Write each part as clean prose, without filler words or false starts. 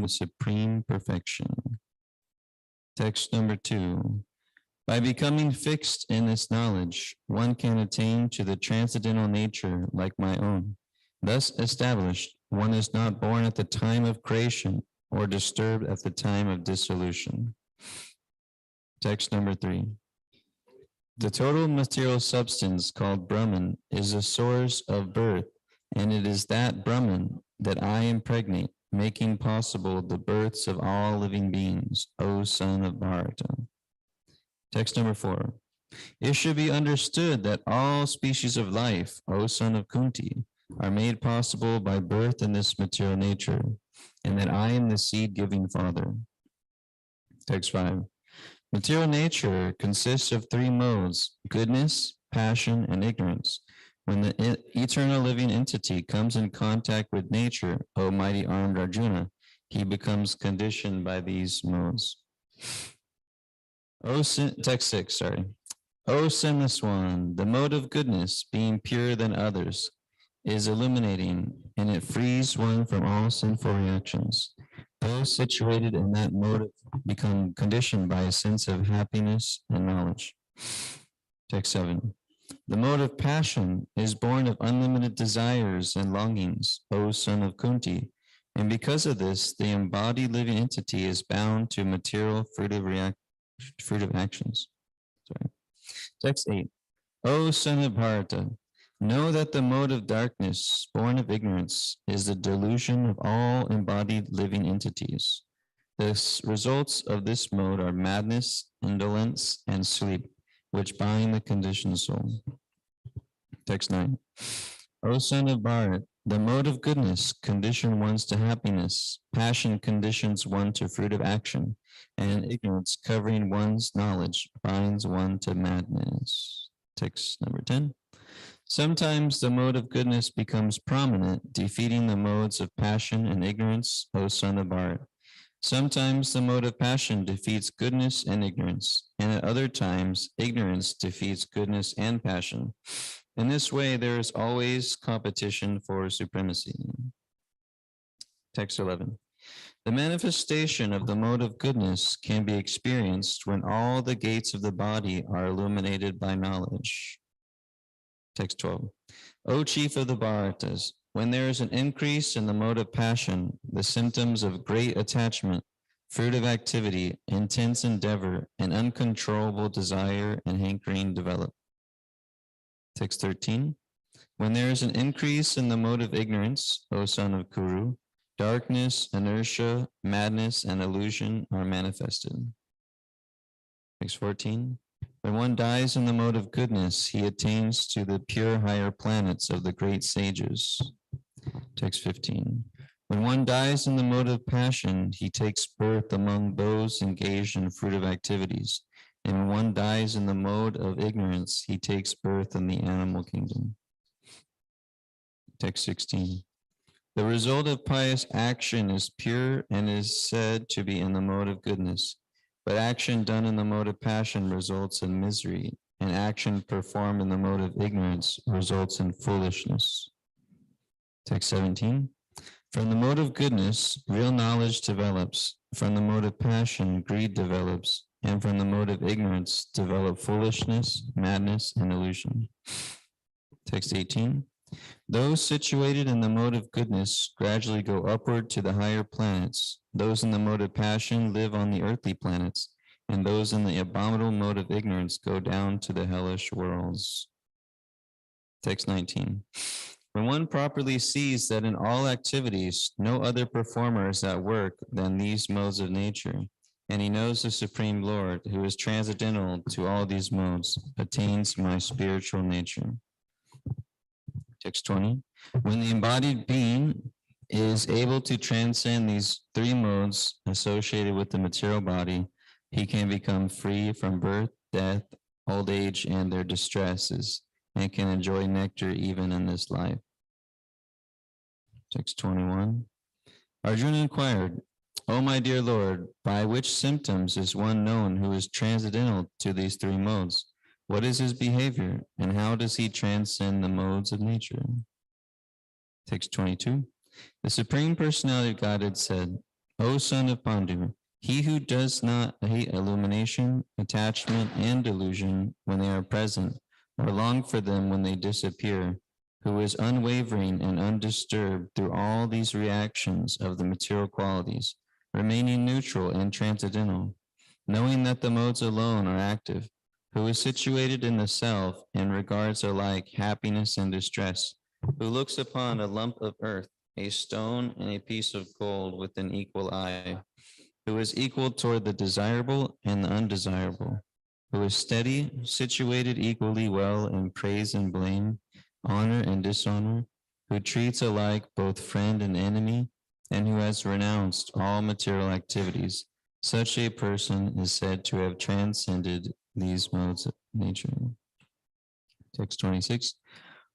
the supreme perfection. Text number 2. By becoming fixed in this knowledge, one can attain to the transcendental nature like my own. Thus established, one is not born at the time of creation or disturbed at the time of dissolution. Text number 3. The total material substance called Brahman is a source of birth, and it is that Brahman that I impregnate, making possible the births of all living beings, O son of Bharata. Text number 4. It should be understood that all species of life, O son of Kunti, are made possible by birth in this material nature, and that I am the seed-giving father. Text 5. Material nature consists of 3 modes: goodness, passion, and ignorance. When the eternal living entity comes in contact with nature, O mighty armed Arjuna, he becomes conditioned by these modes. Text 6, O sinless one, the mode of goodness, being purer than others, is illuminating, and it frees one from all sinful reactions. Those situated in that mode become conditioned by a sense of happiness and knowledge. Text 7. The mode of passion is born of unlimited desires and longings, O son of Kunti, and because of this, the embodied living entity is bound to material fruitive actions. Text 8. O son of Bharata, know that the mode of darkness, born of ignorance, is the delusion of all embodied living entities. The results of this mode are madness, indolence, and sleep, which bind the conditioned soul. Text 9. O son of Bharat, the mode of goodness conditions one to happiness, passion conditions one to fruitive action, and ignorance covering one's knowledge binds one to madness. Text number 10. Sometimes the mode of goodness becomes prominent, defeating the modes of passion and ignorance, O son of Bharat. Sometimes the mode of passion defeats goodness and ignorance, and at other times, ignorance defeats goodness and passion. In this way, there is always competition for supremacy. Text 11. The manifestation of the mode of goodness can be experienced when all the gates of the body are illuminated by knowledge. Text 12. O chief of the Bharatas, when there is an increase in the mode of passion, the symptoms of great attachment, fruitive activity, intense endeavor, and uncontrollable desire and hankering develop. Text 13. When there is an increase in the mode of ignorance, O son of Kuru, darkness, inertia, madness, and illusion are manifested. Text 14. When one dies in the mode of goodness, he attains to the pure higher planets of the great sages. Text 15. When one dies in the mode of passion, he takes birth among those engaged in fruitive activities. And when one dies in the mode of ignorance, he takes birth in the animal kingdom. Text 16. The result of pious action is pure and is said to be in the mode of goodness. But action done in the mode of passion results in misery, and action performed in the mode of ignorance results in foolishness. Text 17. From the mode of goodness, real knowledge develops. From the mode of passion, greed develops. And from the mode of ignorance, develop foolishness, madness, and illusion. Text 18. Those situated in the mode of goodness gradually go upward to the higher planets. Those in the mode of passion live on the earthly planets, and those in the abominable mode of ignorance go down to the hellish worlds. Text 19. When one properly sees that in all activities, no other performer is at work than these modes of nature, and he knows the Supreme Lord, who is transcendental to all these modes, attains my spiritual nature. Text 20. When the embodied being is able to transcend these 3 modes associated with the material body, he can become free from birth, death, old age, and their distresses, and can enjoy nectar even in this life. Text 21. Arjuna inquired, O my dear Lord, by which symptoms is one known who is transcendental to these 3 modes? What is his behavior, and how does he transcend the modes of nature? Text 22. The Supreme Personality of Godhead said, O son of Pandu, he who does not hate illumination, attachment, and delusion when they are present, or long for them when they disappear, who is unwavering and undisturbed through all these reactions of the material qualities, remaining neutral and transcendental, knowing that the modes alone are active, who is situated in the self and regards alike happiness and distress, who looks upon a lump of earth, a stone, and a piece of gold with an equal eye, who is equal toward the desirable and the undesirable, who is steady, situated equally well in praise and blame, honor and dishonor, who treats alike both friend and enemy, and who has renounced all material activities. Such a person is said to have transcended these modes of nature. Text 26.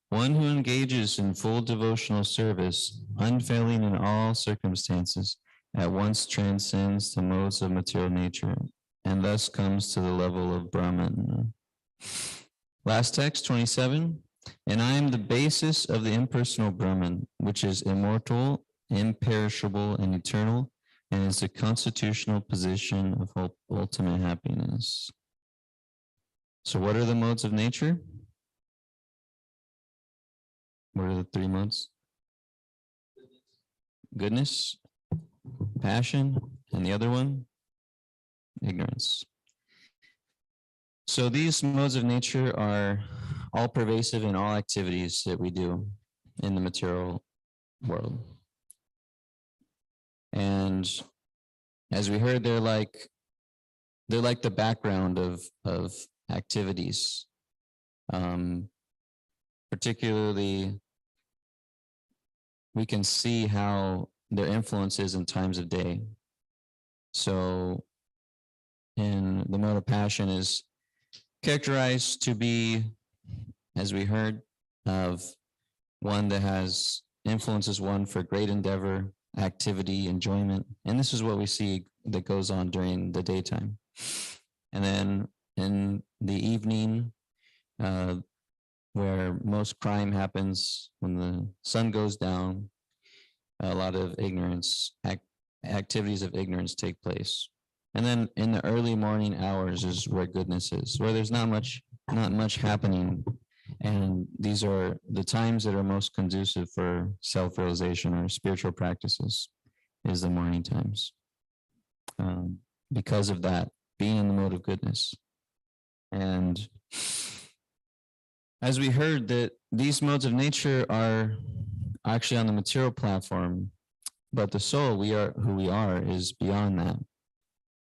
One who engages in full devotional service, unfailing in all circumstances, at once transcends the modes of material nature, and thus comes to the level of Brahman. Last text, 27. And I am the basis of the impersonal Brahman, which is immortal, imperishable, and eternal, and is the constitutional position of ultimate happiness. So what are the modes of nature? What are the three modes? Goodness, passion, and the other one? Ignorance. So these modes of nature are all pervasive in all activities that we do in the material world. And as we heard, they're like the background of activities. Particularly, we can see how their influence is in times of day. So in the mode of passion is characterized to be, as we heard, of one that has influences one for great endeavor, activity, enjoyment. And this is what we see that goes on during the daytime. And then in the evening, where most crime happens when the sun goes down, a lot of ignorance, activities of ignorance take place. And then in the early morning hours is where goodness is, where there's not much happening. And these are the times that are most conducive for self-realization or spiritual practices, is the morning times. Because of that, being in the mode of goodness. And as we heard, that these modes of nature are actually on the material platform, but the soul, who we are, is beyond that.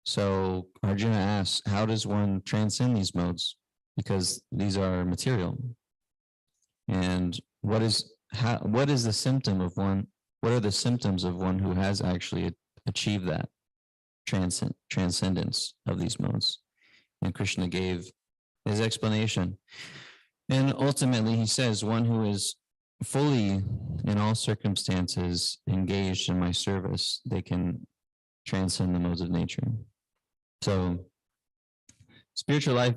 So Arjuna asks, how does one transcend these modes? Because these are material. And what is the symptom of one? What are the symptoms of one who has actually achieved that transcendence of these modes? And Krishna gave his explanation. And ultimately, he says, one who is fully, in all circumstances, engaged in my service, they can transcend the modes of nature. So spiritual life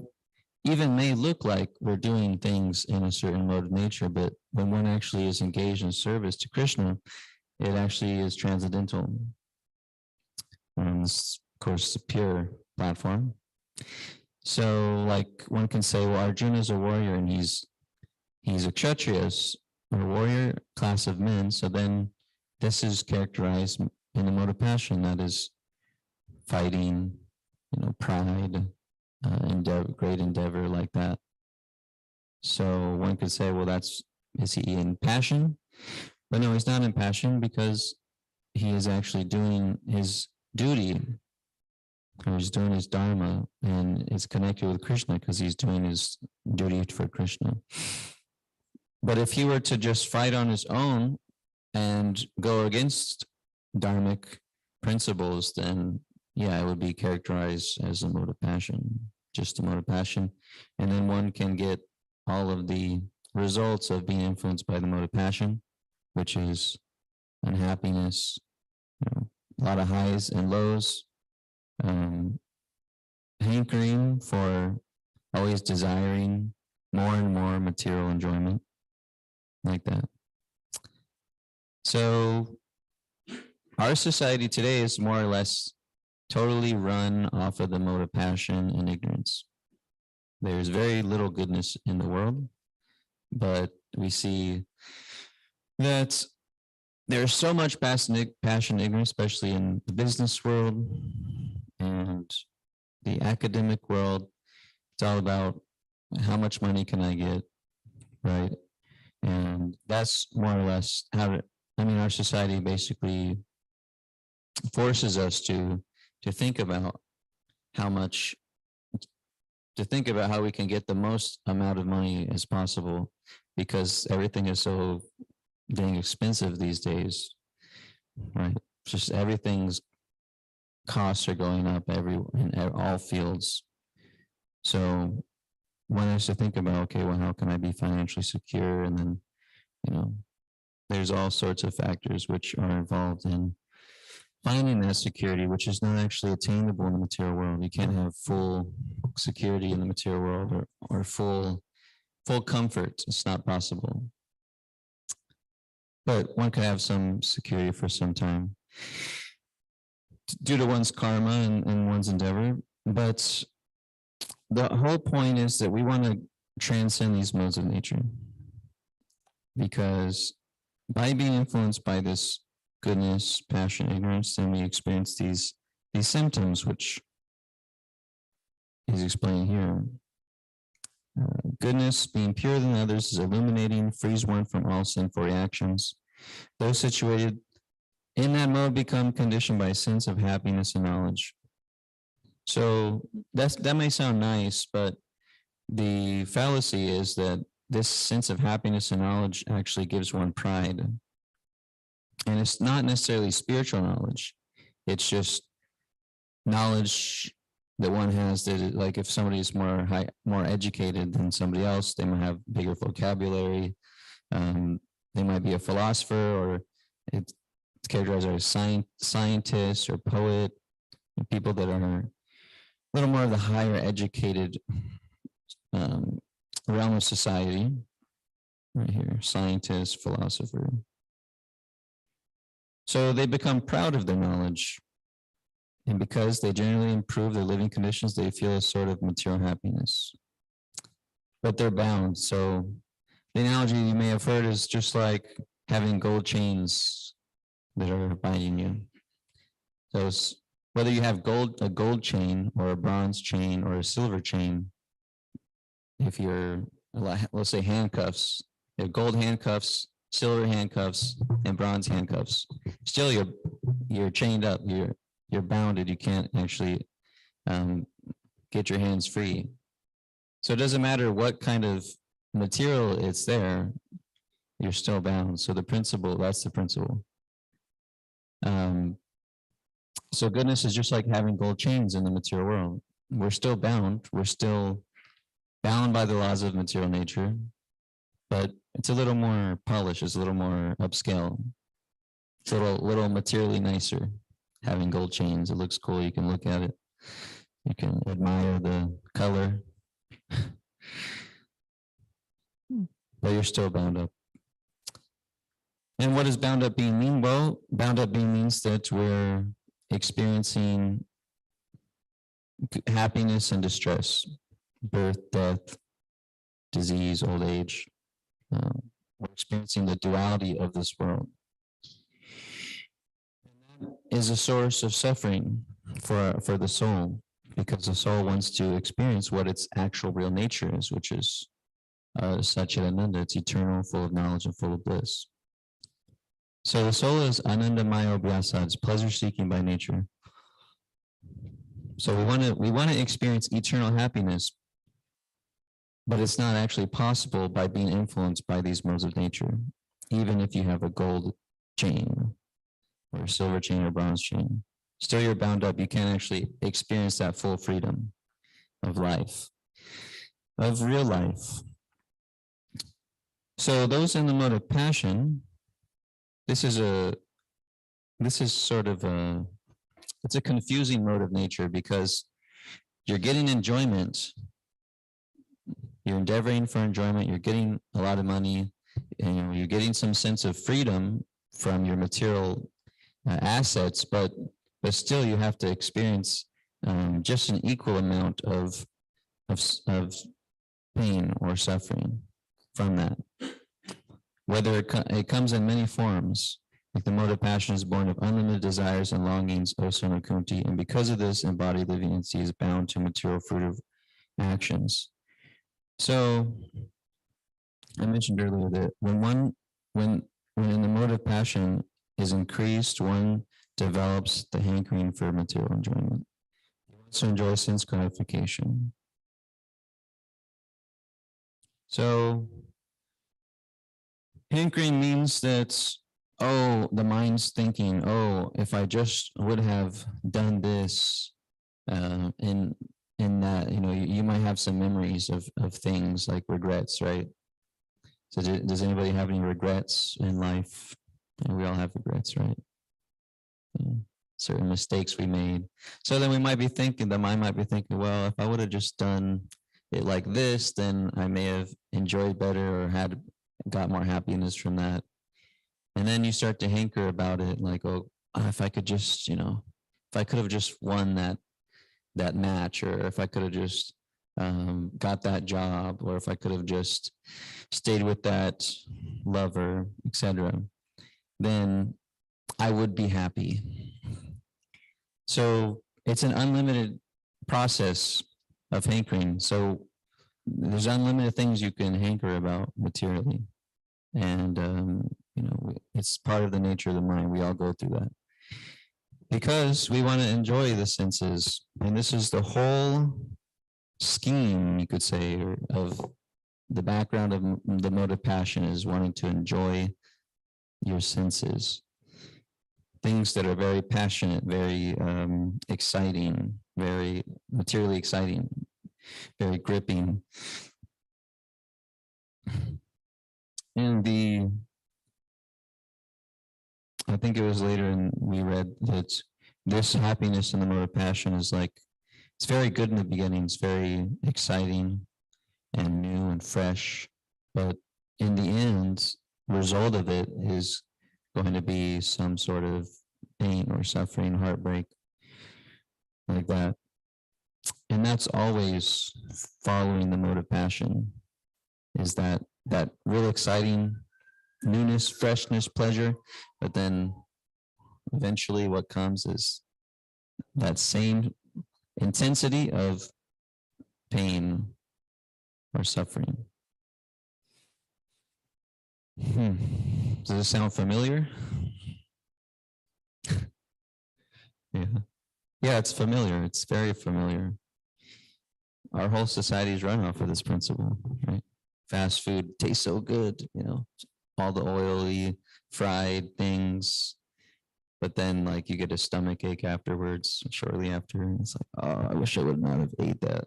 even may look like we're doing things in a certain mode of nature, but when one actually is engaged in service to Krishna, it actually is transcendental. This, of course, a pure platform. So, like one can say, well, Arjuna is a warrior and he's a Kshatriya, a warrior class of men. So then this is characterized in the mode of passion, that is fighting, pride, great endeavor like that. So one could say, well, is he in passion? But no, he's not in passion, because he is actually doing his duty, or he's doing his dharma, and it's connected with Krishna because he's doing his duty for Krishna. But if he were to just fight on his own and go against dharmic principles, then yeah, it would be characterized as a mode of passion, just a mode of passion. And then one can get all of the results of being influenced by the mode of passion, which is unhappiness, a lot of highs and lows, hankering for always desiring more and more material enjoyment, like that. So our society today is more or less totally run off of the mode of passion and ignorance. There's very little goodness in the world, but we see that there's so much passion and ignorance, especially in the business world and the academic world. It's all about how much money can I get, right? And that's more or less how our society basically forces us to think about how much, to think about how we can get the most amount of money as possible, because everything is so dang expensive these days, right? Just everything's costs are going up in all fields. So one has to think about, okay, well, how can I be financially secure? And then, there's all sorts of factors which are involved in finding that security, which is not actually attainable in the material world. You can't have full security in the material world, or full comfort. It's not possible. But one could have some security for some time due to one's karma and one's endeavor. But the whole point is that we want to transcend these modes of nature, because by being influenced by this goodness, passion, ignorance, then we experience these symptoms, which is explained here. Goodness, being purer than others, is illuminating, frees one from all sinful reactions. Those situated in that mode become conditioned by a sense of happiness and knowledge. So that may sound nice, but the fallacy is that this sense of happiness and knowledge actually gives one pride. And it's not necessarily spiritual knowledge. It's just knowledge that one has, that, like, if somebody is more educated than somebody else, they might have bigger vocabulary. They might be a philosopher, or it's characterized as a scientist or poet, people that are a little more of the higher educated realm of society. Right here, scientist, philosopher. So they become proud of their knowledge. And because they generally improve their living conditions, they feel a sort of material happiness. But they're bound. So the analogy you may have heard is just like having gold chains that are binding you. So whether you have a gold chain or a bronze chain or a silver chain, if you're, let's say, handcuffs, you have gold handcuffs, silver handcuffs, and bronze handcuffs, still you're chained up, you're bounded, you can't actually get your hands free. So it doesn't matter what kind of material it's there, you're still bound. So that's the principle. So goodness is just like having gold chains in the material world. We're still bound. We're still bound by the laws of material nature, but it's a little more polished. It's a little more upscale. It's a little materially nicer. Having gold chains, it looks cool. You can look at it. You can admire the color, but you're still bound up. And what does bound up being mean? Well, bound up being means that we're experiencing happiness and distress, birth, death, disease, old age. We're experiencing the duality of this world. And that is a source of suffering for the soul, because the soul wants to experience what its actual real nature is, which is Satchidananda. It's eternal, full of knowledge, and full of bliss. So the soul is anandamaya abhyasa, it's pleasure seeking by nature. So we want to experience eternal happiness, but it's not actually possible by being influenced by these modes of nature, even if you have a gold chain or a silver chain or bronze chain. Still you're bound up. You can't actually experience that full freedom of life, of real life. So those in the mode of passion, it's a confusing mode of nature, because you're getting enjoyment, you're endeavoring for enjoyment, you're getting a lot of money, and you're getting some sense of freedom from your material assets, but still you have to experience just an equal amount of pain or suffering from that. Whether it comes in many forms, like the mode of passion is born of unlimited desires and longings, O son of Kunti, and because of this, embodied living entity is bound to material fruit of actions. So I mentioned earlier that when in the mode of passion is increased, one develops the hankering for material enjoyment. He wants to enjoy sense gratification. So hankering means that, oh, the mind's thinking, oh, if I just would have done this, in that, you might have some memories of things like regrets, right? So does anybody have any regrets in life? Yeah, we all have regrets, right? Yeah. Certain mistakes we made. So then we might be thinking, the mind might be thinking, well, if I would have just done it like this, then I may have enjoyed better or got more happiness from that. And then you start to hanker about it, like, oh, if I could just, if I could have just won that match, or if I could have just got that job, or if I could have just stayed with that lover, etc., then I would be happy. So it's an unlimited process of hankering. So there's unlimited things you can hanker about materially. And, it's part of the nature of the mind. We all go through that because we want to enjoy the senses. And this is the whole scheme, you could say, of the background of the mode of passion, is wanting to enjoy your senses. Things that are very passionate, very exciting, very materially exciting, very gripping. And I think it was later we read that this happiness in the mode of passion is like, it's very good in the beginning, it's very exciting and new and fresh, but in the end, result of it is going to be some sort of pain or suffering, heartbreak, like that. And that's always following the mode of passion, is that real exciting newness, freshness, pleasure, but then eventually what comes is that same intensity of pain or suffering. Does this sound familiar? Yeah, it's familiar. It's very familiar. Our whole society is run off of this principle, right? Fast food tastes so good, all the oily, fried things, but then like you get a stomach ache afterwards, shortly after, and it's like, oh, I wish I would not have ate that.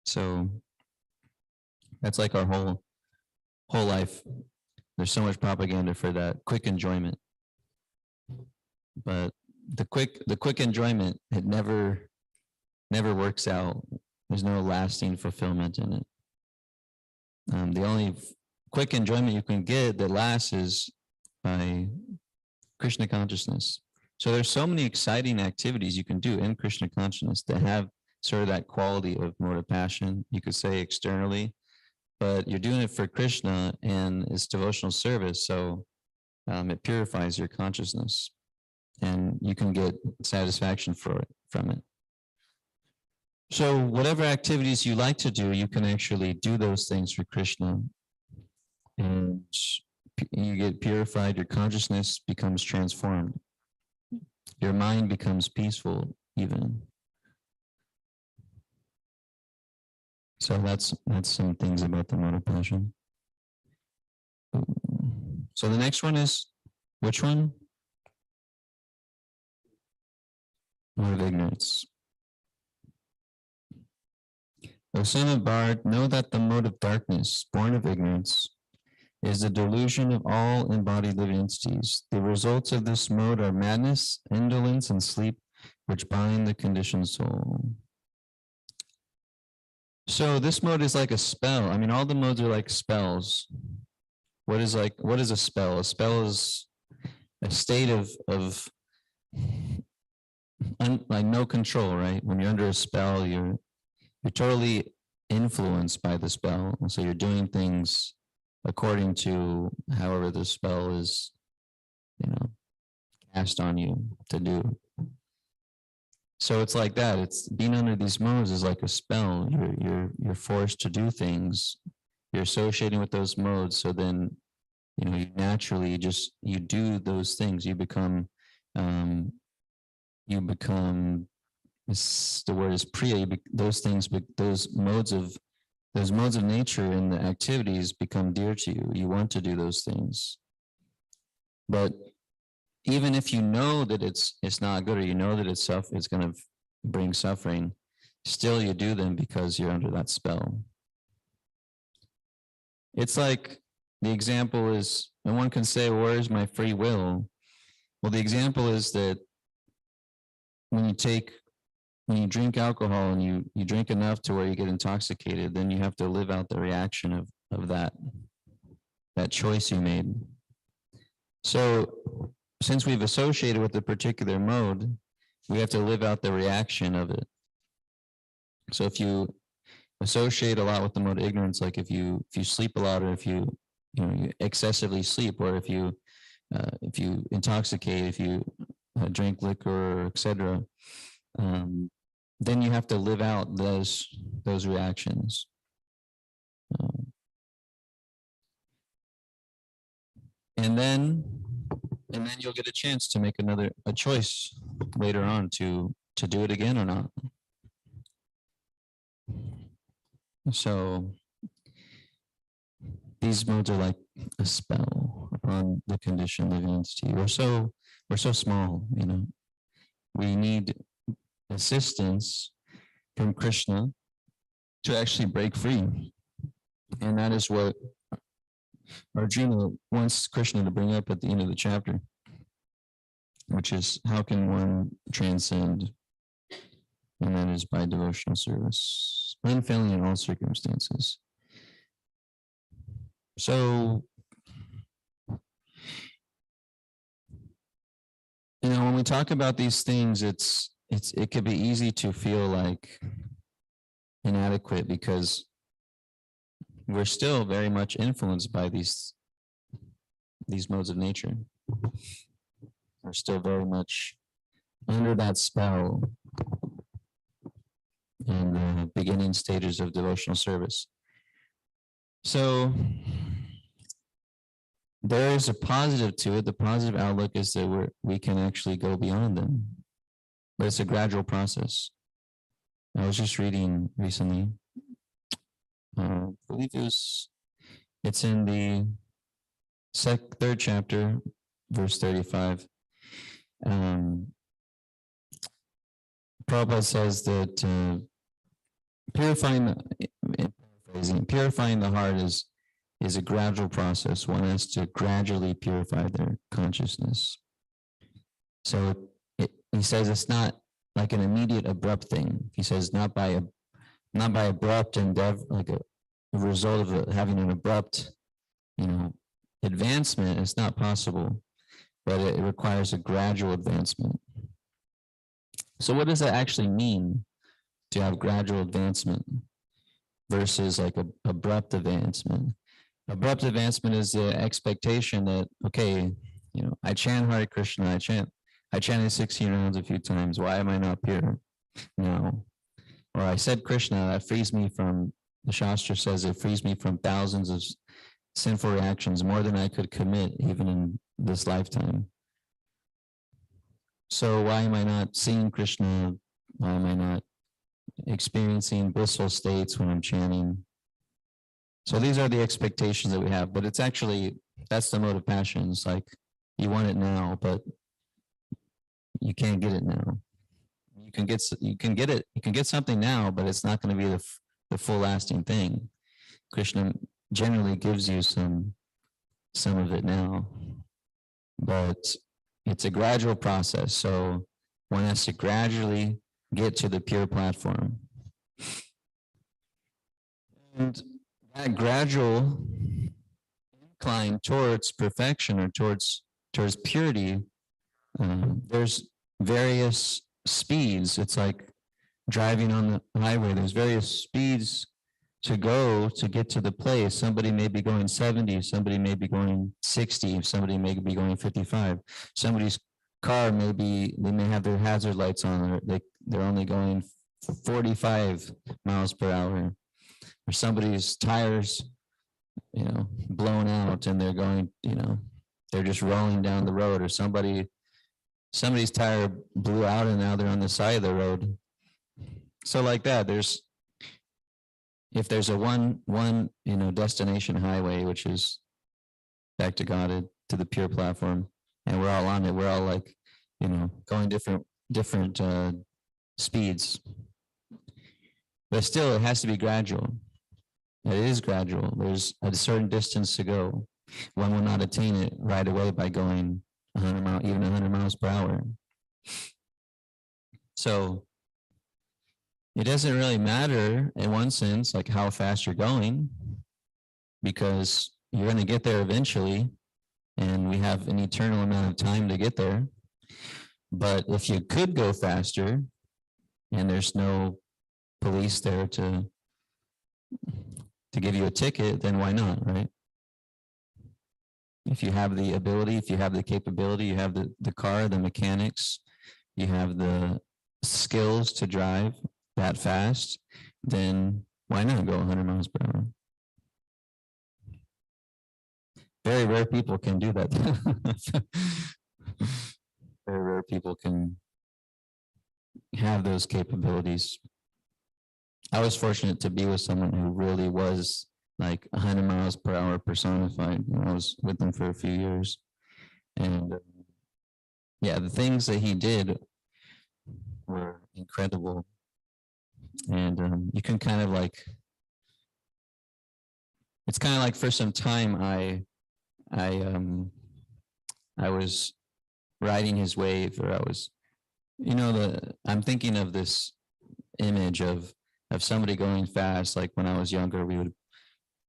So that's like our whole life. There's so much propaganda for that quick enjoyment, but the quick enjoyment, it never works out. There's no lasting fulfillment in it. The only quick enjoyment you can get that lasts is by Krishna consciousness. So there's so many exciting activities you can do in Krishna consciousness that have sort of that quality of mode of passion, you could say externally, but you're doing it for Krishna and it's devotional service. So it purifies your consciousness and you can get satisfaction from it. So whatever activities you like to do, you can actually do those things for Krishna. And you get purified, your consciousness becomes transformed. Your mind becomes peaceful even. So that's some things about the mode of passion. So the next one is, which one? Mode of ignorance. O son of Bard, know that the mode of darkness, born of ignorance, is the delusion of all embodied living entities. The results of this mode are madness, indolence, and sleep, which bind the conditioned soul. So this mode is like a spell. I mean, all the modes are like spells. what is a spell? A spell is a state of like no control, right? When you're under a spell, you're totally influenced by the spell. And so you're doing things according to however the spell is, cast on you to do. So it's like that. It's being under these modes is like a spell. You're forced to do things. You're associating with those modes. So then, you naturally you do those things. You become, the word is priya. Those things, those modes of nature and the activities become dear to you. You want to do those things. But even if you know that it's not good, or you know that it's going to bring suffering, still you do them because you're under that spell. It's like the example is, and one can say, where is my free will? Well, the example is that when you drink alcohol and you drink enough to where you get intoxicated, then you have to live out the reaction of that choice you made. So since we've associated with a particular mode, we have to live out the reaction of it. So if you associate a lot with the mode of ignorance, like if you sleep a lot, or if you excessively sleep, or if you intoxicate, if you drink liquor, etc., then you have to live out those reactions. And then you'll get a chance to make a choice later on to do it again or not. So these modes are like a spell upon the conditioned living entity. We're so small, We need assistance from Krishna to actually break free. And that is what Arjuna wants Krishna to bring up at the end of the chapter, which is, how can one transcend? And that is by devotional service, unfailing in all circumstances. So, when we talk about these things, it could be easy to feel like inadequate, because we're still very much influenced by these modes of nature. We're still very much under that spell in the beginning stages of devotional service. So there is a positive to it. The positive outlook is that we can actually go beyond them, but it's a gradual process. I was just reading recently, I believe it's in the third chapter, verse 35. Prabhupada says that purifying the heart is a gradual process. One has to gradually purify their consciousness. So he says it's not like an immediate abrupt thing. He says not by abrupt endeavor, like a result of having an abrupt, advancement. It's not possible, but it requires a gradual advancement. So what does that actually mean, to have gradual advancement versus like an abrupt advancement? Abrupt advancement is the expectation that, okay, I chant Hare Krishna, I chanted 16 rounds a few times. Why am I not pure now? Or I said Krishna, that frees me from, the Shastra says it frees me from thousands of sinful reactions, more than I could commit even in this lifetime. So why am I not seeing Krishna? Why am I not experiencing blissful states when I'm chanting? So these are the expectations that we have, but it's actually, that's the mode of passion. It's like you want it now, but you can't get it now. You can get something now, but it's not going to be the full lasting thing. Krishna generally gives you some of it now, but it's a gradual process. So one has to gradually get to the pure platform. And that gradual climb towards perfection or towards purity, there's various speeds. It's like driving on the highway. There's various speeds to go to get to the place. Somebody may be going 70, somebody may be going 60, somebody may be going 55. Somebody's car may be, they may have their hazard lights on, or they're only going 45 miles per hour. Or somebody's tires, blown out and they're going, they're just rolling down the road, or somebody's tire blew out and now they're on the side of the road. So like that, if there's a one destination highway, which is back to God, to the pure platform, and we're all on it, we're all like, going different speeds. But still, it has to be gradual. It is gradual. There's a certain distance to go. One will not attain it right away by going 100 miles, even 100 miles per hour. So it doesn't really matter in one sense, like how fast you're going, because you're going to get there eventually, and we have an eternal amount of time to get there. But if you could go faster and there's no police there to give you a ticket, then why not, right? If you have the ability, if you have the capability, you have the car, the mechanics, you have the skills to drive that fast, then why not go 100 miles per hour? Very rare people can do that. Very rare people can have those capabilities. I was fortunate to be with someone who really was like 100 miles per hour personified. I was with him for a few years. And yeah, the things that he did were incredible. And you can kind of like, it's kind of like for some time I was riding his wave, or I was, I'm thinking of this image of somebody going fast. Like when I was younger, we would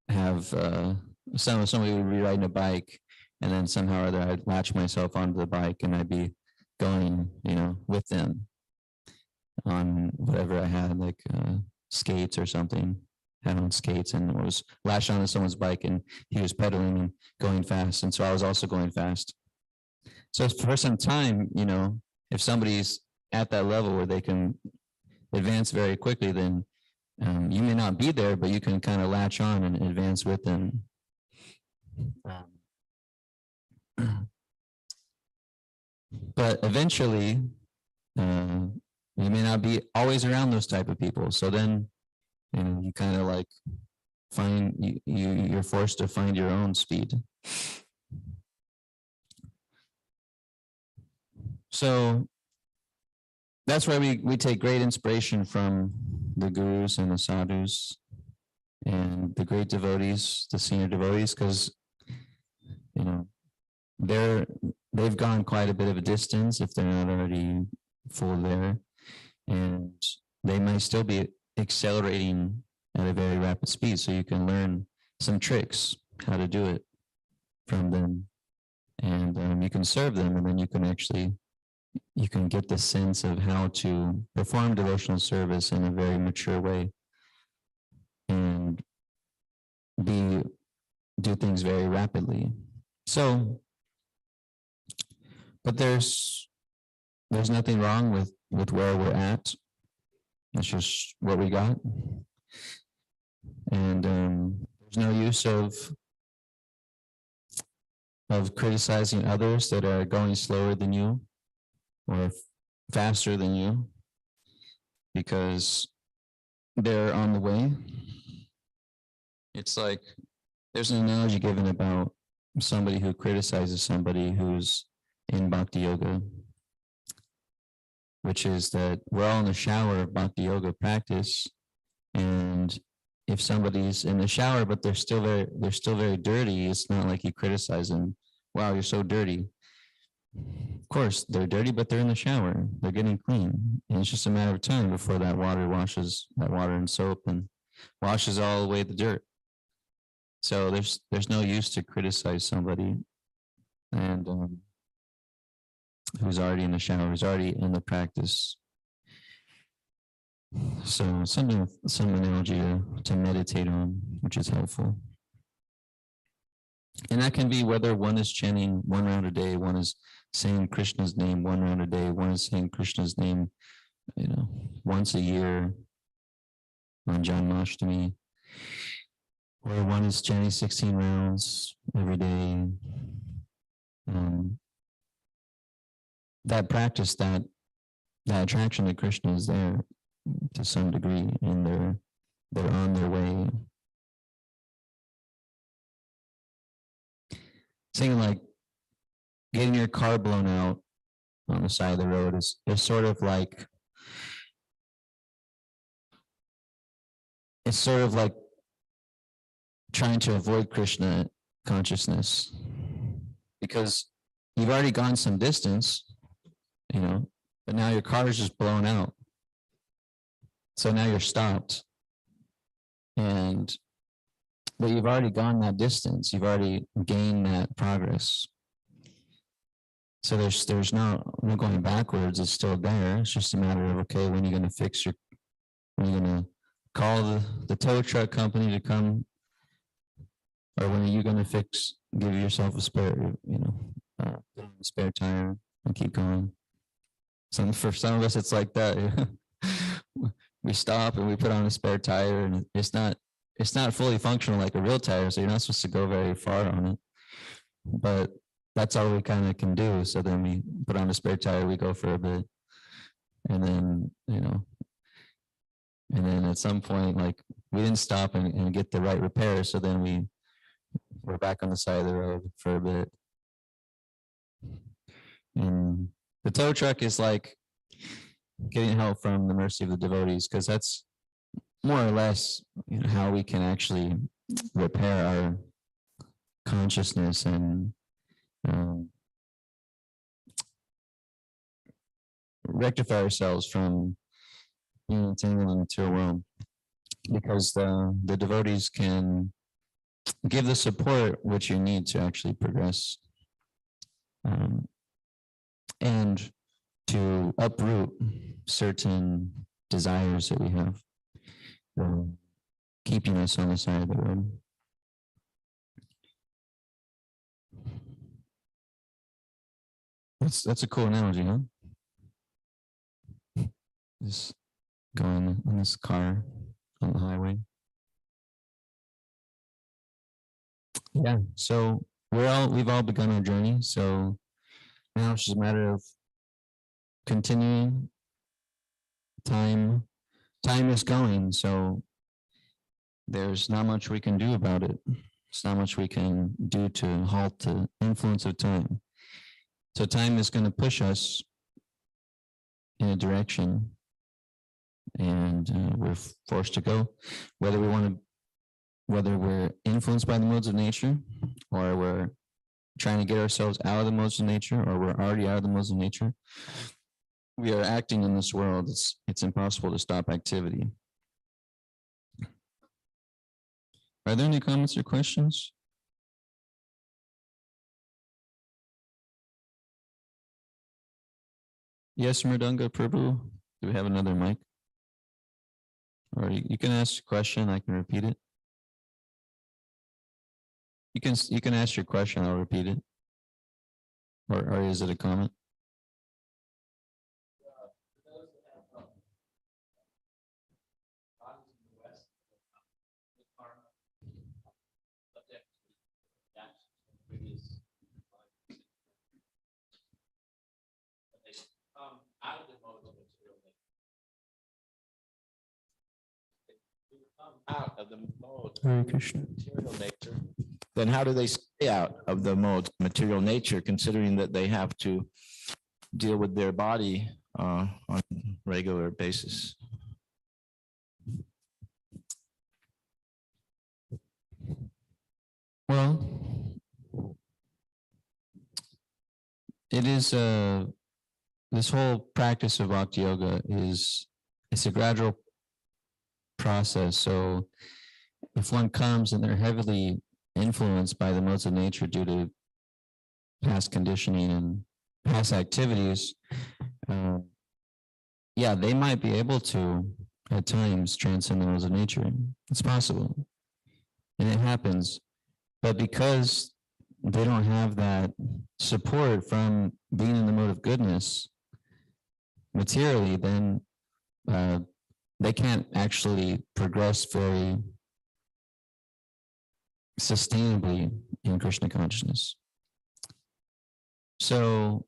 have somebody would be riding a bike, and then somehow or other I'd latch myself onto the bike and I'd be going, with them on whatever I had, like skates or something. Had on skates and was latched onto someone's bike, and he was pedaling and going fast, and so I was also going fast. So for some time, if somebody's at that level where they can advance very quickly, then you may not be there, but you can kind of latch on and advance with them. But eventually, you may not be always around those type of people. So then, you kind of like you're forced to find your own speed. So that's why we take great inspiration from the gurus and the sadhus and the great devotees, the senior devotees, because they've gone quite a bit of a distance if they're not already full there, and they might still be accelerating at a very rapid speed. So you can learn some tricks how to do it from them, and you can serve them, and then you can get the sense of how to perform devotional service in a very mature way and do things very rapidly. So, but there's nothing wrong with where we're at. That's just what we got. And there's no use of criticizing others that are going slower than you or faster than you, because they're on the way. It's like there's an analogy given about somebody who criticizes somebody who's in bhakti yoga, which is that we're all in the shower of bhakti yoga practice, and if somebody's in the shower but they're still very dirty, it's not like you criticize them. Wow, you're so dirty. Of course, they're dirty, but they're in the shower. They're getting clean. And it's just a matter of time before that water and soap and washes all away the dirt. So there's no use to criticize somebody and who's already in the shower, who's already in the practice. So some analogy to meditate on, which is helpful. And that can be whether one is chanting 1 round a day, one is saying Krishna's name 1 round a day, one is saying Krishna's name, once a year on Janmashtami, or one is chanting 16 rounds every day. That practice, that attraction to Krishna is there to some degree, and they're on their way. Saying like getting your car blown out on the side of the road is sort of like, it's sort of like trying to avoid Krishna consciousness, because you've already gone some distance, but now your car is just blown out. So now you're stopped. But you've already gone that distance. You've already gained that progress. So there's no going backwards. It's still there. It's just a matter of, okay, when are you going to when are you going to call the tow truck company to come? Or when are you going to give yourself a spare, spare tire and keep going? For some of us, it's like that. We stop and we put on a spare tire, and it's not fully functional like a real tire, so you're not supposed to go very far on it. But that's all we kind of can do. So then we put on a spare tire, we go for a bit, and then and then at some point, like, we didn't stop and get the right repair, so then we're back on the side of the road for a bit. And the tow truck is like getting help from the mercy of the devotees, because that's more or less how we can actually repair our consciousness and rectify ourselves from being entangled in the material world, because the devotees can give the support which you need to actually progress and to uproot certain desires that we have, keeping us on the side of the road. That's a cool analogy, huh? Just going in this car on the highway. Yeah, so we've all begun our journey. So now it's just a matter of continuing. Time is going, so there's not much we can do about it. There's not much we can do to halt the influence of time. So time is going to push us in a direction, and we're forced to go, whether we're influenced by the modes of nature, or we're trying to get ourselves out of the modes of nature, or we're already out of the modes of nature. We are acting in this world. It's impossible to stop activity. Are there any comments or questions? Yes, Mridanga Prabhu. Do we have another mic? Or you can ask a question, I can repeat it. You can ask your question, I'll repeat it. Or is it a comment? Out of the mode material nature, then how do they stay out of the mode material nature, considering that they have to deal with their body on a regular basis? Well, it is this whole practice of Bhakti Yoga it's a gradual process. So if one comes and they're heavily influenced by the modes of nature due to past conditioning and past activities, yeah, they might be able to, at times, transcend the laws of nature. It's possible. And it happens. But because they don't have that support from being in the mode of goodness materially, then they can't actually progress very sustainably in Krishna consciousness. So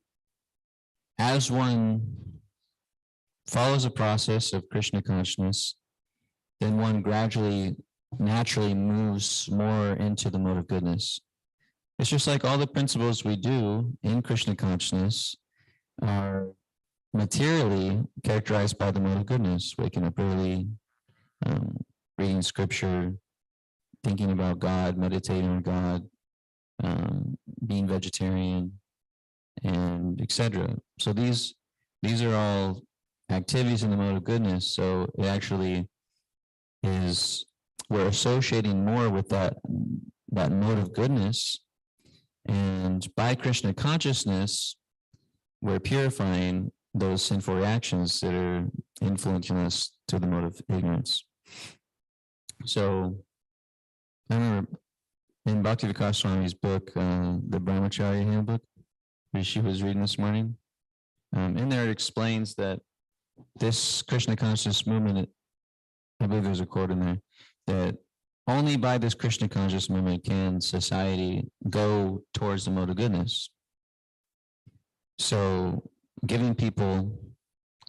as one follows a process of Krishna consciousness, then one gradually, naturally moves more into the mode of goodness. It's just like all the principles we do in Krishna consciousness are materially characterized by the mode of goodness, waking up early, reading scripture, thinking about God, meditating on God, being vegetarian, and etc. So these are all activities in the mode of goodness. So it actually is, we're associating more with that mode of goodness. And by Krishna consciousness, we're purifying those sinful reactions that are influencing us to the mode of ignorance. So I remember in Bhaktivedanta Swami's book, the Brahmacharya Handbook, which she was reading this morning, in there it explains that this Krishna consciousness movement, I believe there's a quote in there, that only by this Krishna conscious movement can society go towards the mode of goodness. So giving people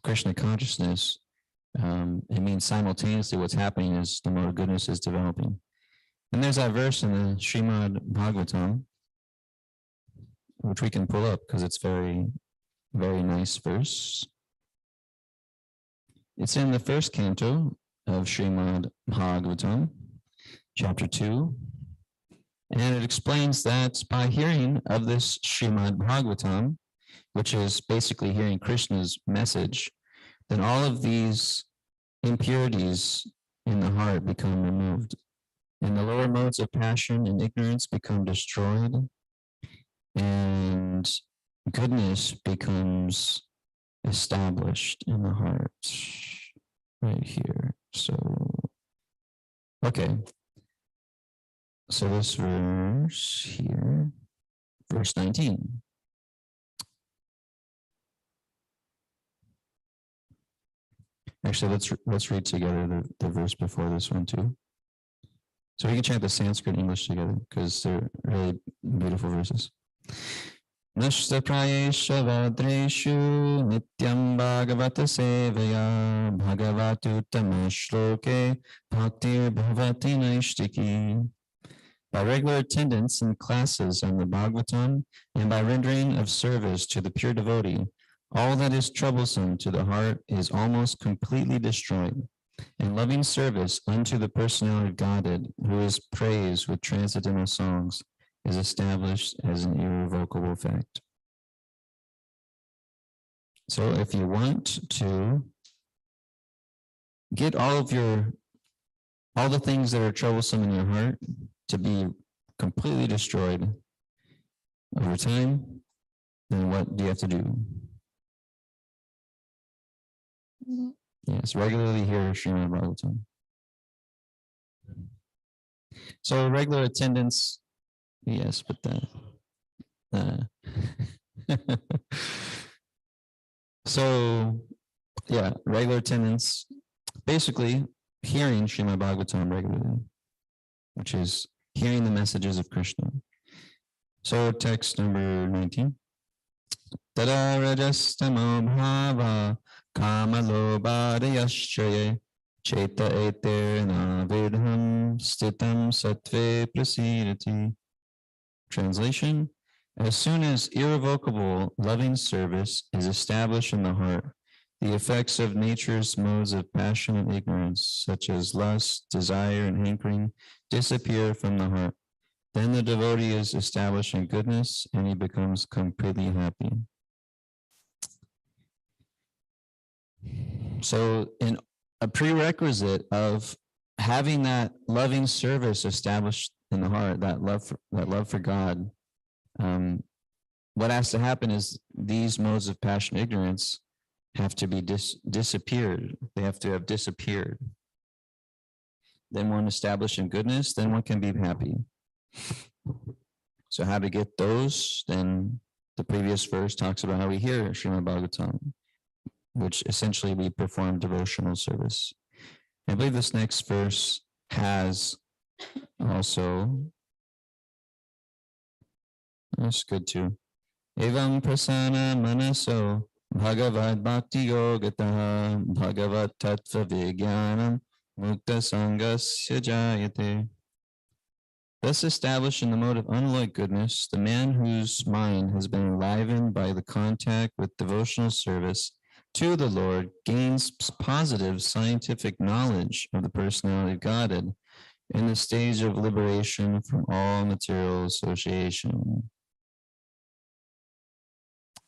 Krishna consciousness, it means simultaneously what's happening is the mode of goodness is developing. And there's that verse in the Srimad Bhagavatam, which we can pull up because it's very, very nice verse. It's in the first canto of Srimad Bhagavatam, chapter 2. And it explains that by hearing of this Srimad Bhagavatam, which is basically hearing Krishna's message, then all of these impurities in the heart become removed. And the lower modes of passion and ignorance become destroyed. And goodness becomes established in the heart. Right here. So, okay. So this verse here, verse 19. Actually, let's read together the verse before this one too. So we can chant the Sanskrit and English together because they're really beautiful verses. Nashta prayesha vadreshu nityam bhagavata sevaya bhagavatu tamashloke bhaktir bhavati naishtiki. By regular attendance in classes on the Bhagavatam and by rendering of service to the pure devotee, all that is troublesome to the heart is almost completely destroyed, and loving service unto the personality of Godhead, who is praised with transcendental songs, is established as an irrevocable fact. So if you want to get all the things that are troublesome in your heart to be completely destroyed over time, then what do you have to do? Yes, regularly hear Srimad Bhagavatam. So regular attendance, yes, but so yeah, regular attendance, basically hearing Srimad Bhagavatam regularly, which is hearing the messages of Krishna. So text number 19. Tada rajastamo bhava kamalobhadayaschaye cheta eterna vidham stitam sattve prasidati. Translation: as soon as irrevocable loving service is established in the heart, the effects of nature's modes of passion and ignorance, such as lust, desire, and hankering, disappear from the heart. Then the devotee is established in goodness and he becomes completely happy. So a prerequisite of having that loving service established in the heart, that love for God, what has to happen is these modes of passion ignorance have to be disappeared. They have to have disappeared. Then one established in goodness, then one can be happy. So how to get those? Then the previous verse talks about how we hear Srimad Bhagavatam, which essentially we perform devotional service. I believe this next verse has also, that's good too. Evam prasana manaso bhagavad bhakti yogataha bhagavad tattva vijnanam mukta sangasya jayate. Thus established in the mode of unalloyed goodness, the man whose mind has been enlivened by the contact with devotional service to the Lord gains positive scientific knowledge of the personality of Godhead in the stage of liberation from all material association.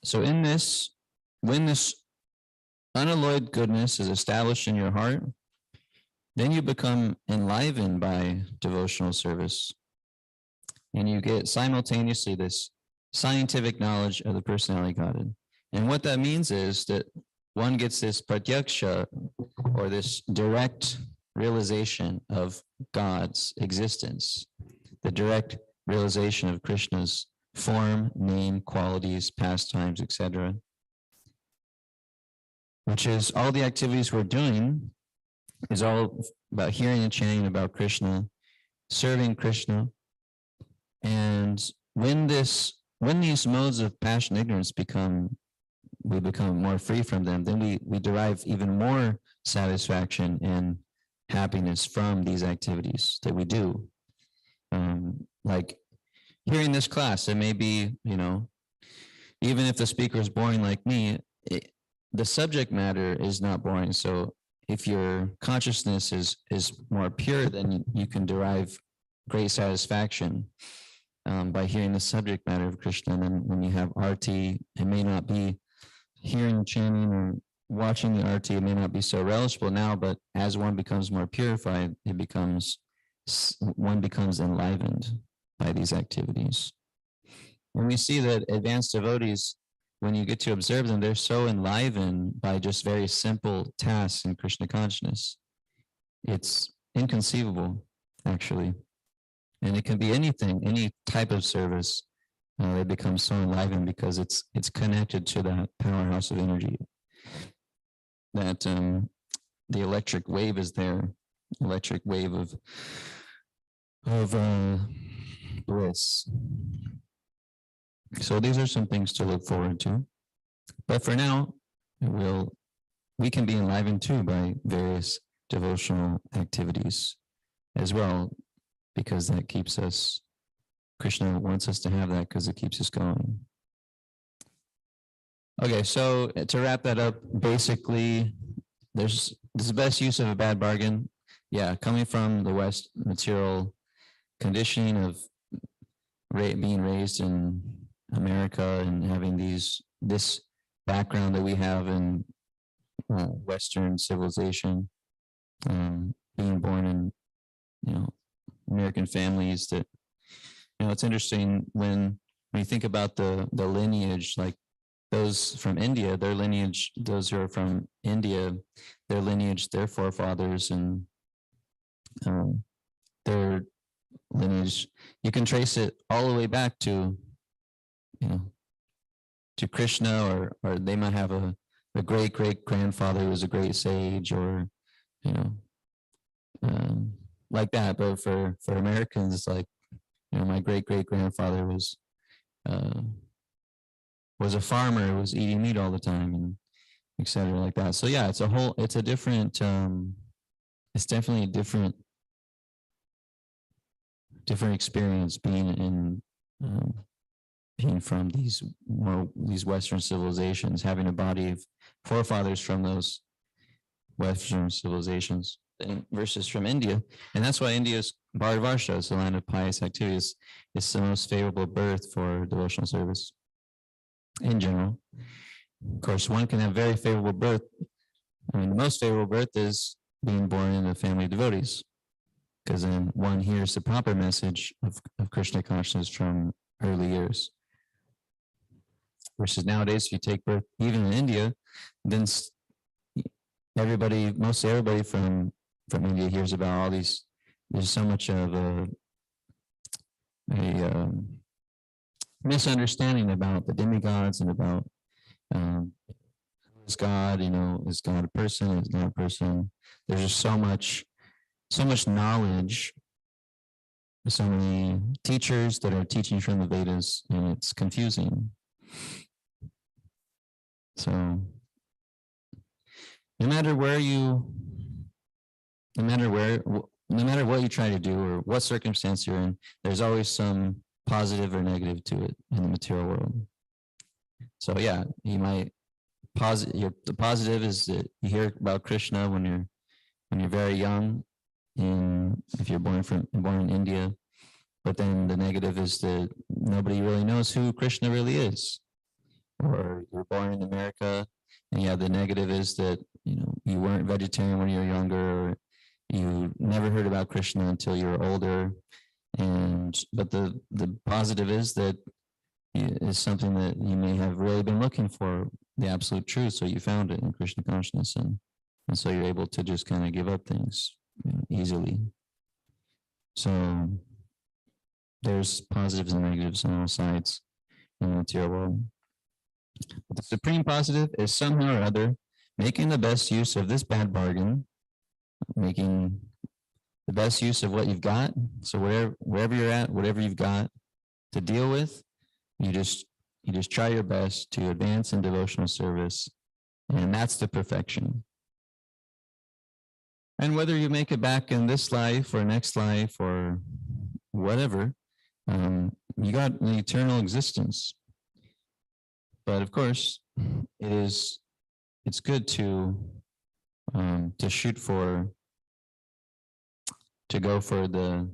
So in this, when this unalloyed goodness is established in your heart, then you become enlivened by devotional service. And you get simultaneously this scientific knowledge of the personality of Godhead. And what that means is that one gets this pratyaksha, or this direct realization of God's existence, the direct realization of Krishna's form, name, qualities, pastimes, etc., which is all the activities we're doing is all about hearing and chanting about Krishna, serving Krishna. And when these modes of passion ignorance we become more free from them, then we derive even more satisfaction and happiness from these activities that we do. Like hearing this class, it may be, even if the speaker is boring like me, the subject matter is not boring. So if your consciousness is more pure, then you can derive great satisfaction by hearing the subject matter of Krishna. And then when you have arti, it may not be hearing chanting or watching the arti, it may not be so relishable now, but as one becomes more purified, one becomes enlivened by these activities. And we see that advanced devotees, when you get to observe them, they're so enlivened by just very simple tasks in Krishna consciousness. It's inconceivable, actually. And it can be anything, any type of service. They become so enlivened because it's connected to that powerhouse of energy. That the electric wave is there, electric wave of bliss. So these are some things to look forward to. But for now, we can be enlivened too by various devotional activities as well, because that keeps us, Krishna wants us to have that because it keeps us going. Okay, so to wrap that up, basically, this is the best use of a bad bargain. Yeah, coming from the West, material conditioning of being raised in America and having this background that we have in Western civilization, being born in American families, that it's interesting when you think about the lineage, like those from India, their lineage, those who are from India, their lineage, their forefathers and their lineage, you can trace it all the way back to Krishna, or they might have a great grandfather who was a great sage, or like that. But for Americans, it's like, my great grandfather was a farmer who was eating meat all the time, and etc. like that. So yeah, it's a different, it's definitely a different experience being from these Western civilizations, having a body of forefathers from those Western civilizations versus from India. And that's why India's Bharatvarsha is the land of pious activities. It's the most favorable birth for devotional service in general. Of course, one can have very favorable birth. I mean, the most favorable birth is being born in a family of devotees. because then one hears the proper message of Krishna consciousness from early years. Versus nowadays, if you take birth, even in India, then mostly everybody from India hears about all these. There's so much of a misunderstanding about the demigods and about is God, is God a person, is God a person. There's just so much knowledge, so many teachers that are teaching from the Vedas, and it's confusing. So no matter what you try to do or what circumstance you're in, there's always some positive or negative to it in the material world. So yeah, you might the positive is that you hear about Krishna when you're very young, and if you're born in India, but then the negative is that nobody really knows who Krishna really is. Or you're born in America, and yeah, the negative is that you weren't vegetarian when you were younger, or you never heard about Krishna until you were older. But the positive is that is something that you may have really been looking for, the absolute truth. So you found it in Krishna consciousness, and so you're able to just kind of give up things easily. So there's positives and negatives on all sides in the material world. But the supreme positive is somehow or other making the best use of this bad bargain, making the best use of what you've got. So wherever you're at, whatever you've got to deal with, you just try your best to advance in devotional service, and that's the perfection. And whether you make it back in this life or next life or whatever, you got an eternal existence. But of course, it's good to shoot for, to go for the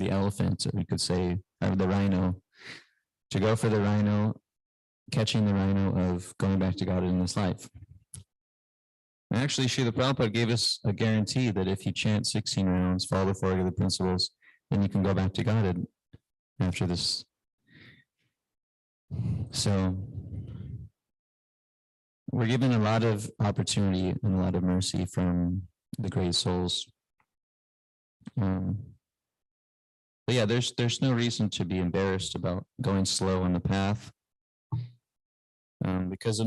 elephant, or you could say, or the rhino, to go for the rhino, catching the rhino of going back to God in this life. And actually, Srila Prabhupada gave us a guarantee that if you chant 16 rounds, follow the 4 regular principles, then you can go back to God after this. So we're given a lot of opportunity and a lot of mercy from the great souls. But yeah, there's no reason to be embarrassed about going slow on the path, because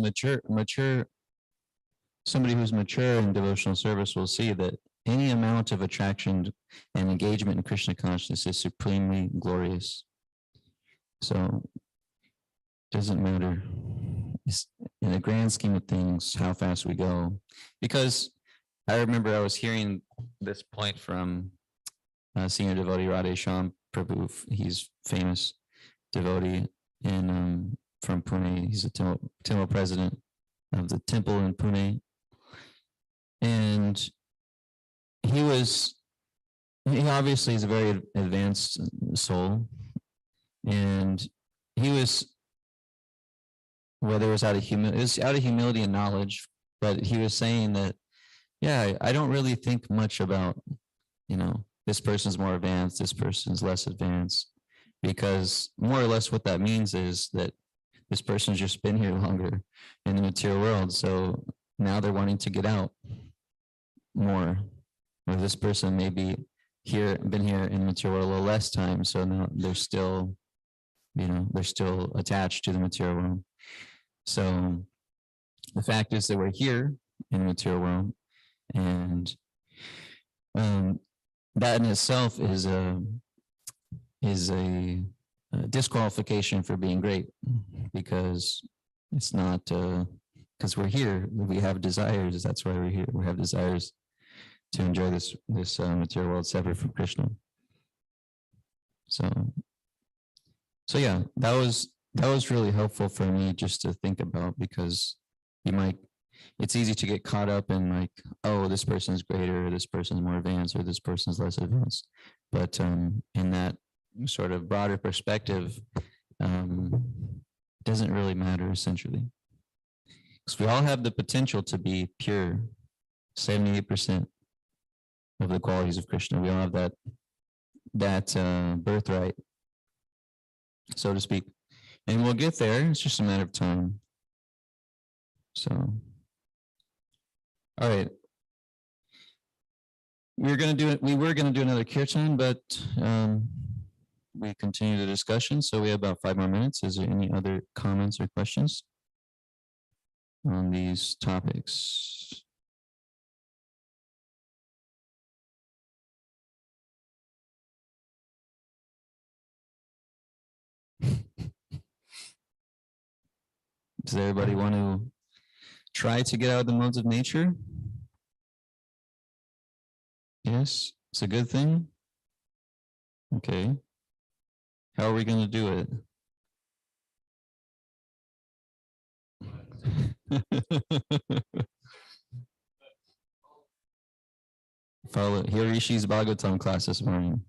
somebody who's mature in devotional service will see that any amount of attraction and engagement in Krishna consciousness is supremely glorious. So it doesn't matter in the grand scheme of things how fast we go. Because I remember I was hearing this point from senior devotee Radheshyam Prabhu. He's famous devotee from Pune. He's a temple president of the temple in Pune. And he obviously is a very advanced soul. And he was, whether it was out of humility and knowledge, but he was saying that, yeah, I don't really think much about, this person's more advanced, this person's less advanced, because more or less what that means is that this person's just been here longer in the material world. So now they're wanting to get out more. Or this person may be been here in the material world a little less time. So now they're still, they're still attached to the material world. So the fact is that we're here in the material world, and that in itself is a disqualification for being great, because it's not because we're here, we have desires. That's why we're here. We have desires to enjoy this material world separate from Krishna. So yeah, that was really helpful for me just to think about, because it's easy to get caught up in like, oh, this person's greater, or this person's more advanced, or this person's less advanced. But in that sort of broader perspective, doesn't really matter essentially. Because we all have the potential to be pure, 78% of the qualities of Krishna. We all have that birthright, so to speak. And we'll get there. It's just a matter of time. So, all right. We were going to do another kirtan, but we continue the discussion. So we have about 5 more minutes. Is there any other comments or questions on these topics? Does everybody want to try to get out of the modes of nature? Yes, it's a good thing. Okay. How are we going to do it? Follow Hirishi's Bhagavatam class this morning.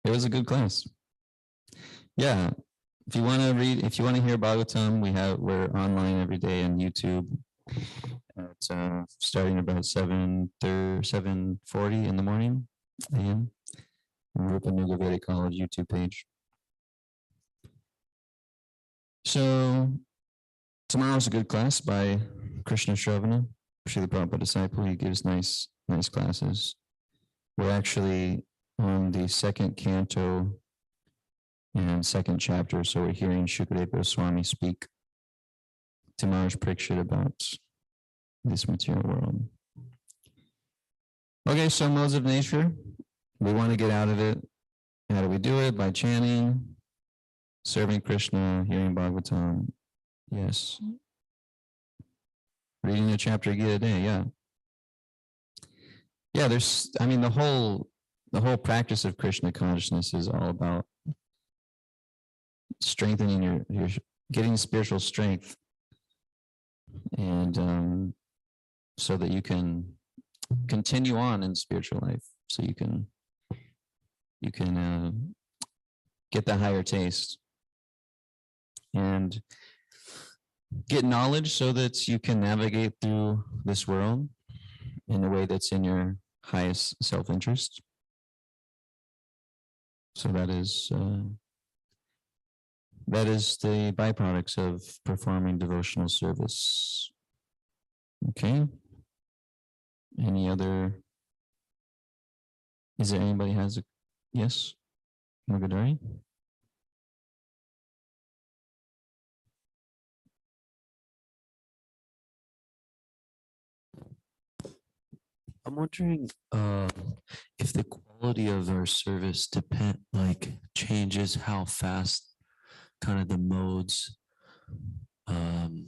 It was a good class. Yeah. If you want to read, if you want to hear Bhagavatam, we're online every day on YouTube. It's starting about 7:40 in the morning a.m. Rupa Nuga Vedic College YouTube page. So tomorrow's a good class by Krishna Ch14, Srila Prabhupada disciple. He gives nice classes. We're actually on the second canto and second chapter, so we're hearing Shukadeva Goswami speak to Maharaj Parikshit about this material world. Okay, so modes of nature. We want to get out of it. How do we do it? By chanting, serving Krishna, hearing Bhagavatam. Yes. Reading a chapter Gita a day, yeah. Yeah, the whole practice of Krishna consciousness is all about strengthening your getting spiritual strength, and so that you can continue on in spiritual life, so you can get the higher taste and get knowledge so that you can navigate through this world in a way that's in your highest self-interest. So that is the byproducts of performing devotional service. Okay. Is there anybody has a, yes? Magadari? I'm wondering if the quality of our service changes how fast kind of the modes, the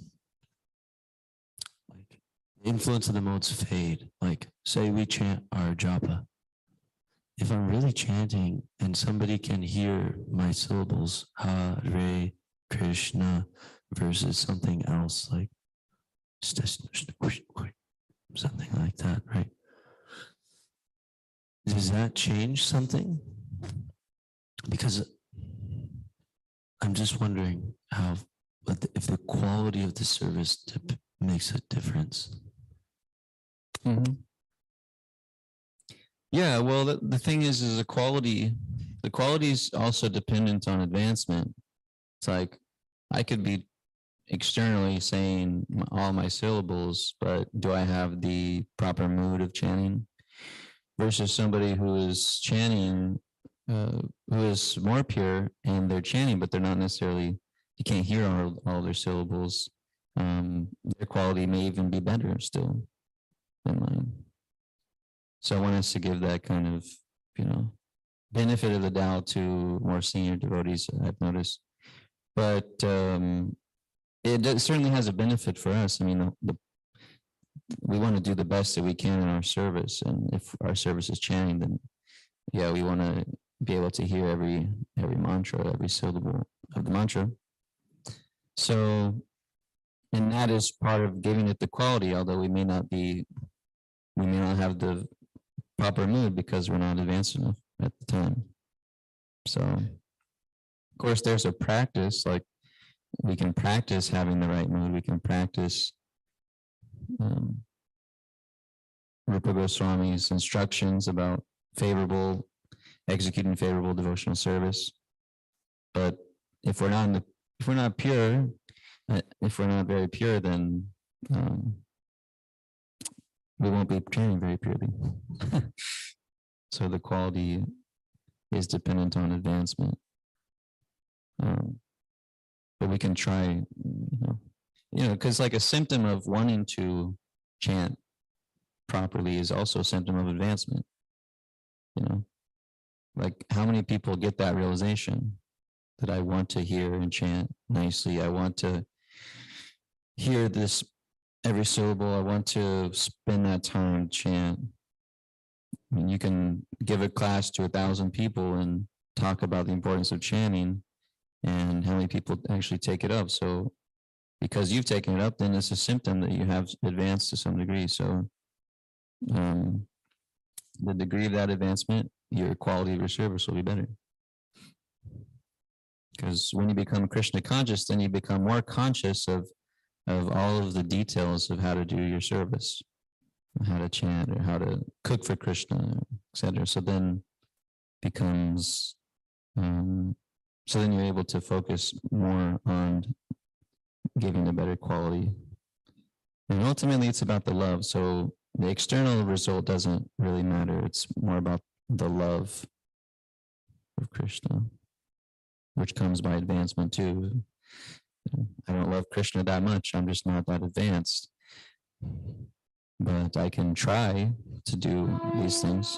influence of the modes fade. Like, say we chant our japa. If I'm really chanting and somebody can hear my syllables, Hare Krishna, versus something else, like something like that, right? Does that change something? Because I'm just wondering if the quality of the service makes a difference. Mm-hmm. Yeah, well, the thing is the quality is also dependent on advancement. It's like I could be externally saying all my syllables, but do I have the proper mood of chanting? Versus somebody who is chanting, who is more pure, and they're chanting, but they're not necessarily, you can't hear all their syllables. Their quality may even be better still than mine. So I want us to give that kind of, benefit of the doubt to more senior devotees, I've noticed. But it certainly has a benefit for us. I mean, we want to do the best that we can in our service, and if our service is chanting, then yeah, we want to be able to hear every mantra, every syllable of the mantra. So, and that is part of giving it the quality, although we may not have the proper mood because we're not advanced enough at the time. So, of course, there's a practice, like we can practice having the right mood. We can practice Rupa Goswami's instructions about favorable executing favorable devotional service. But if we're not pure, if we're not very pure, then we won't be chanting very purely. So the quality is dependent on advancement. But we can try, because like a symptom of wanting to chant properly is also a symptom of advancement. Like how many people get that realization that I want to hear and chant nicely. I want to hear this every syllable. I want to spend that time chant. I mean, you can give a class to 1,000 people and talk about the importance of chanting and how many people actually take it up. So because you've taken it up, then it's a symptom that you have advanced to some degree. So the degree of that advancement, your quality of your service will be better. Because when you become Krishna conscious, then you become more conscious of all of the details of how to do your service, how to chant or how to cook for Krishna, etc. So then becomes, so then you're able to focus more on giving a better quality. And ultimately it's about the love. So the external result doesn't really matter. It's more about the love of Krishna, which comes by advancement too. I don't love Krishna that much. I'm just not that advanced. But I can try to do these things.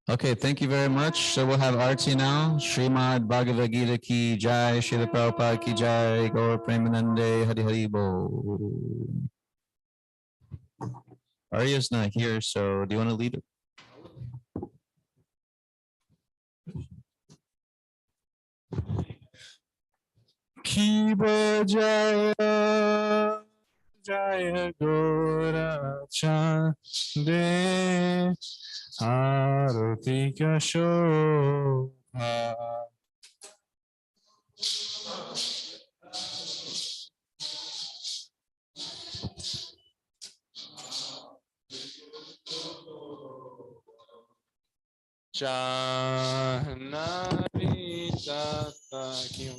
Okay, thank you very much. So we'll have Arti now. Srimad Bhagavad Gita ki jai, Srila Prabhupada ki jai, Gaur Premanande, Hari Hari Bo. Arya's not here, so do you want to lead it? Kiba Jaya Jaya Gora Chande Arutika Shobha Janari Tata Kim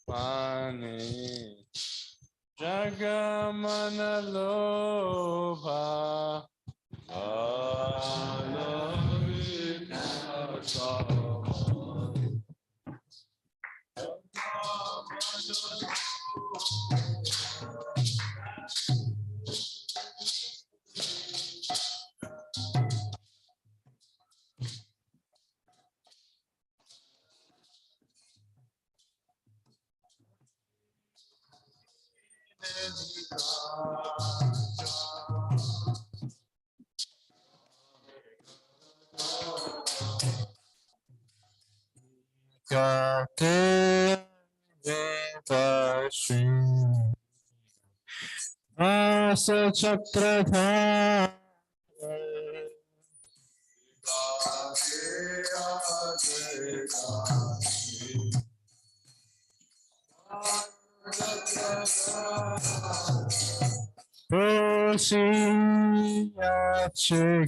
Pane Jagamana Lobha Kate Vipashim Asa Chakradha Prosiyache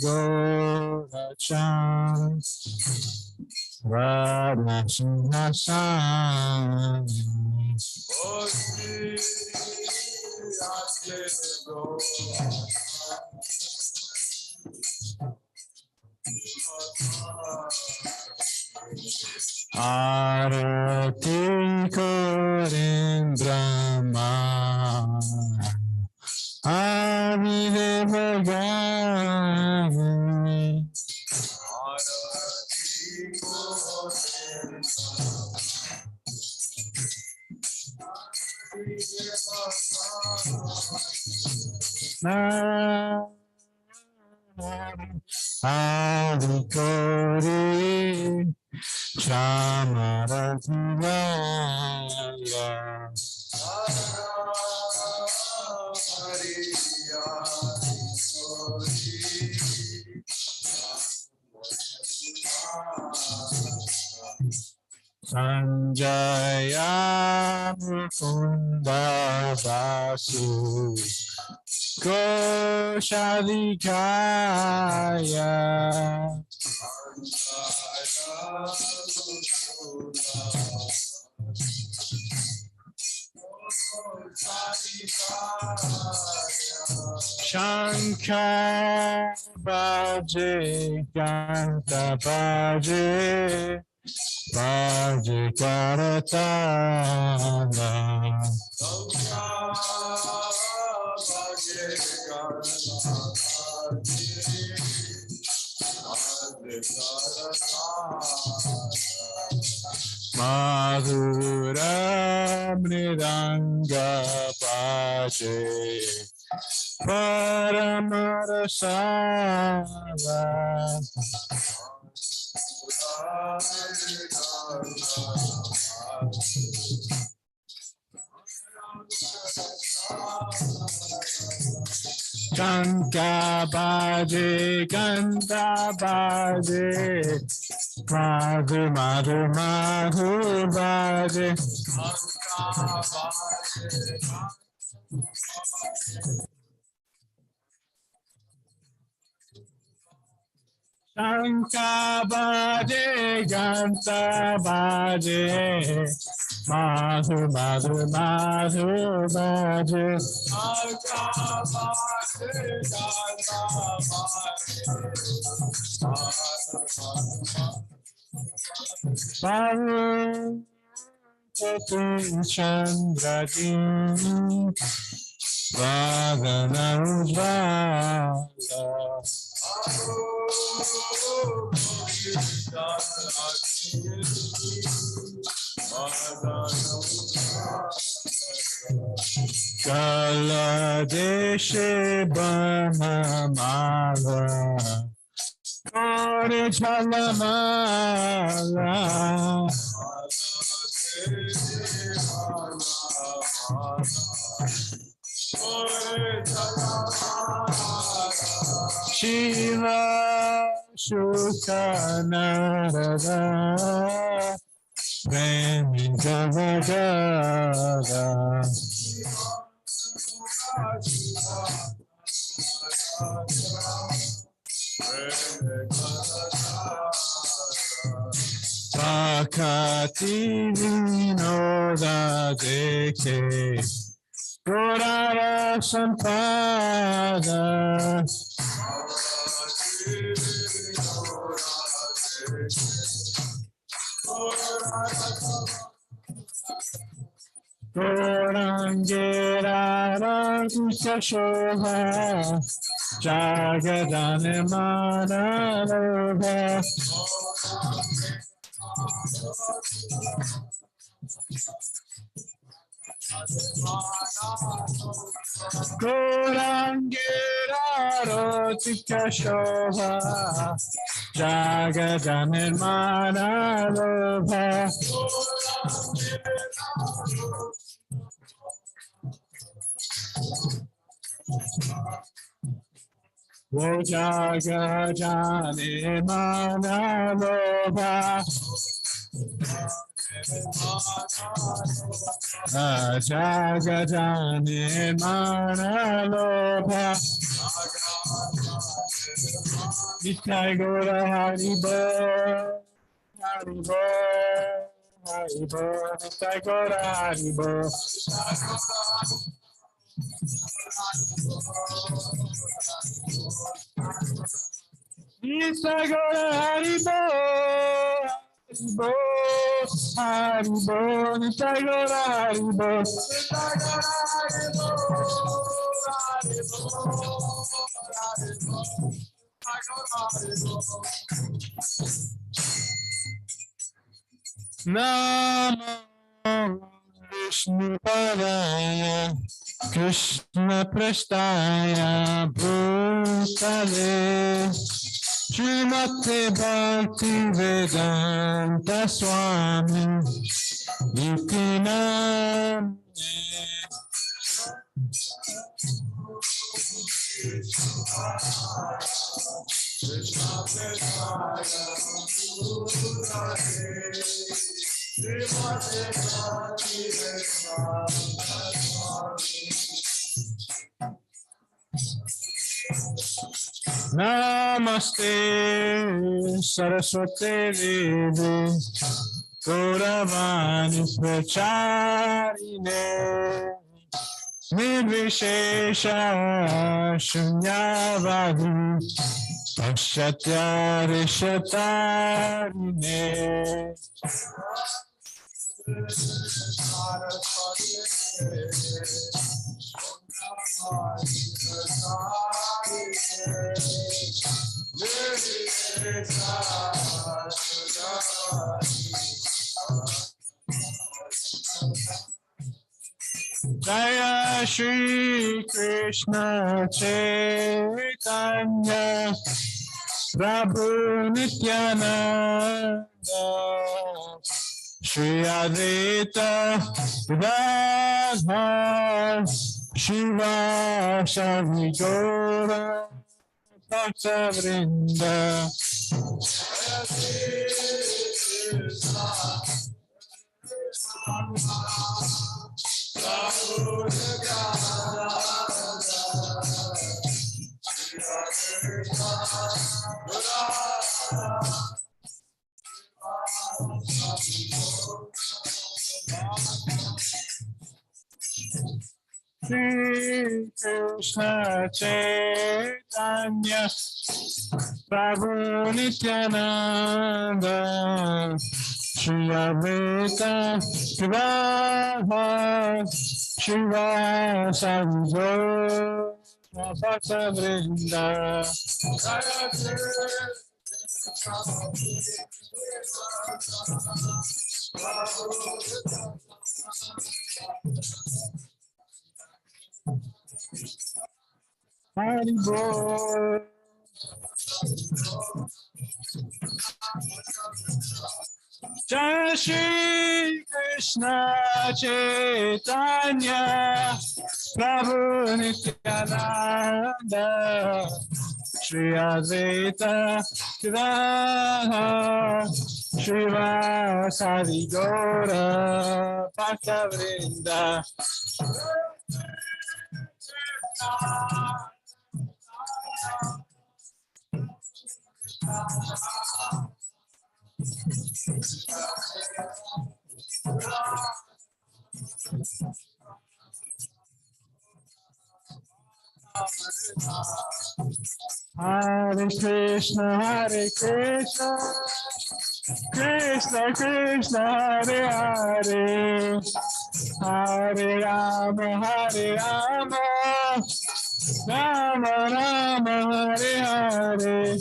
Gorachan Radha Sinhasan Arati Korin Brahma Avidevagani Adikori Chamaradivaya Sanjaya Mukunda Vasu Koshadikaya Shankar Baje Kanta Baje Baje Karatana Madhura Mridanga Baje Paramarasala Kanta Baje Kanta Baje Madhu Madhu Madhu Baje Shanka Baje Ganta Baje Madhu Madhu Madhu Baje Shanka Baje Ganta Baje Chandra Din Vagana Ujvala Kala Deshe Bahamala Kore Chalamala Shiva Shuka Narada Premi Javagada Pakati Vinoda Deke Purara Sampada Gorangera Shobha Jagadane Manalobha Gorangera Rotika Shobha Jagadane Manalobha Wo Jagadane Manalobha Jagadane Manalobha Nitai Gora Haribo Haribo Haribo Nitai Gora Haribo Nitai Gora Haribo Haribo Haribo Nitai Gora Haribo Namo Vishnu Padaya Krishna Prestaya Bhutale Srimate Bhakti Vedanta Swami Yukinam Namaste Saraswati Devi Gauravani Pracharine Nirvishesha Shunyavadi Pashatya Rishatarine Jaya Shri Krishna Chaitanya Prabhu Nityananda Shri Advaita Gadadhar Shiva Shri Gaura Bhakta Vrinda Shri Krishna Chaitanya Prabhu Nityananda Shri Advaita Gadadhar Shiva Shri Gaura Bhakta Vrinda Hari Bol. Jai Shri Krishna Chaitanya Prabhu Nityananda Shri Advaita Gadadhar Shiva Shri Gaura Bhakta Vrinda Hare Krishna, Krishna Krishna, Hare Hare, Hare Rama, Rama Rama, Hare Hare.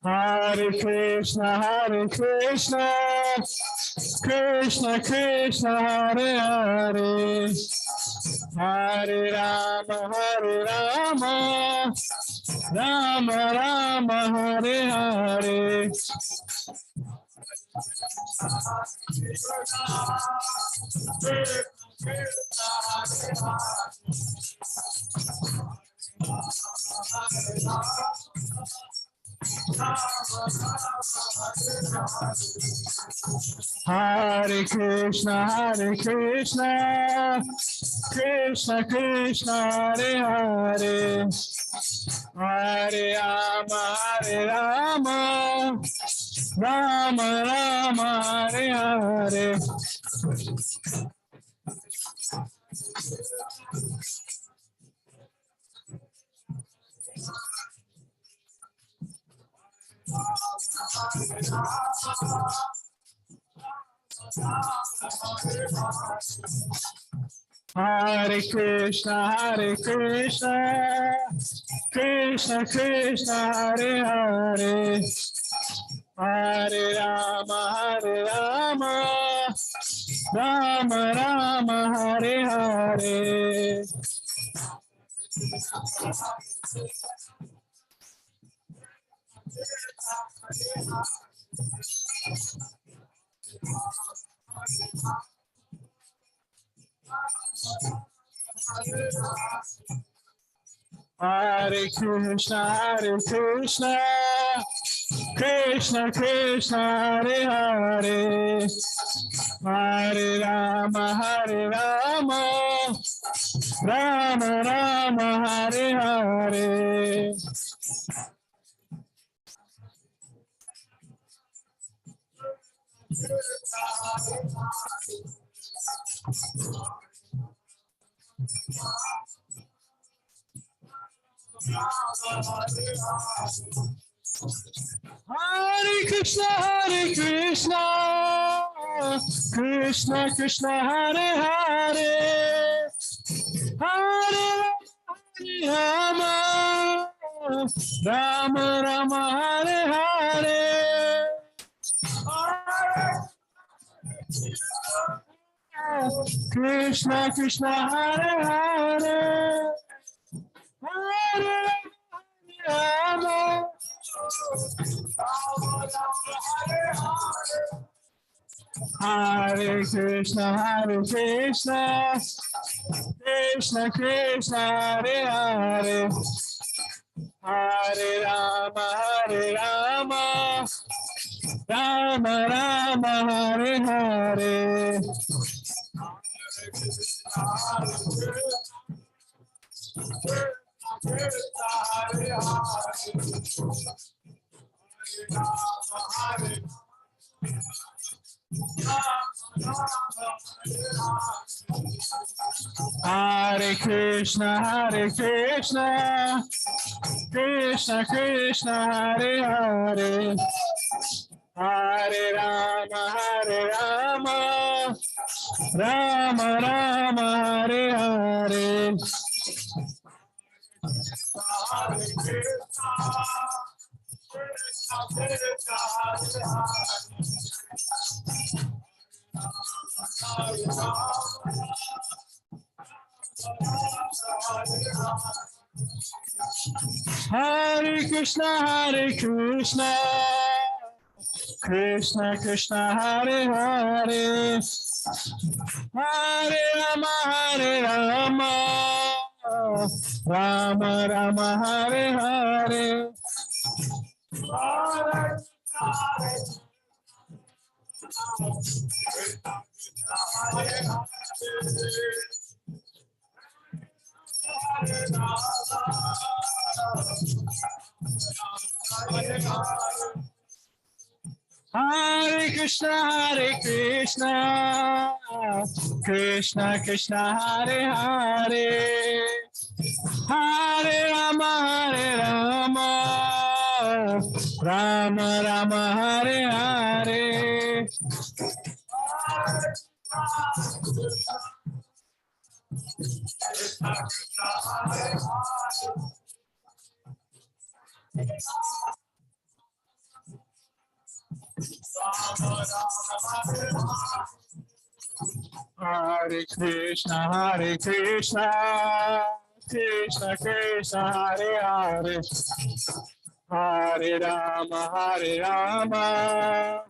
Hare Krishna, Krishna Krishna, Hare Hare, Hare Rama, Rama Rama, Hare Hare. Hare Krishna, Krishna Krishna, Hare Hare, Hare Rama, Rama Rama, Hare Hare. Hare Krishna, Krishna Krishna, Hare Hare, Hare Rama, Rama Rama, Hare Hare. Hare Krishna, Krishna Krishna, Hare Hare, Hare Rama, Rama Rama, Hare Hare. Hare Krishna, Krishna Krishna, Hare Hare, Hare Rama, Rama Rama, Hare Hare. Krishna Krishna, Hare Hare, Hare Rama, Hare Krishna, Krishna Krishna, Hare Hare, Hare Rama, Rama Rama, Hare Hare. Hare Krishna, Krishna Krishna, Hare Hare, Hare Rama, Rama Rama, Hare Hare. Hare Krishna, Krishna Krishna, Hare Hare, Hare Rama, Rama Rama, Hare Hare. Hare Krishna, Krishna Krishna, Hare Hare, Hare Rama, Rama Rama, Hare Hare. Hare Krishna, Krishna Krishna, Hare Hare, Hare Rama,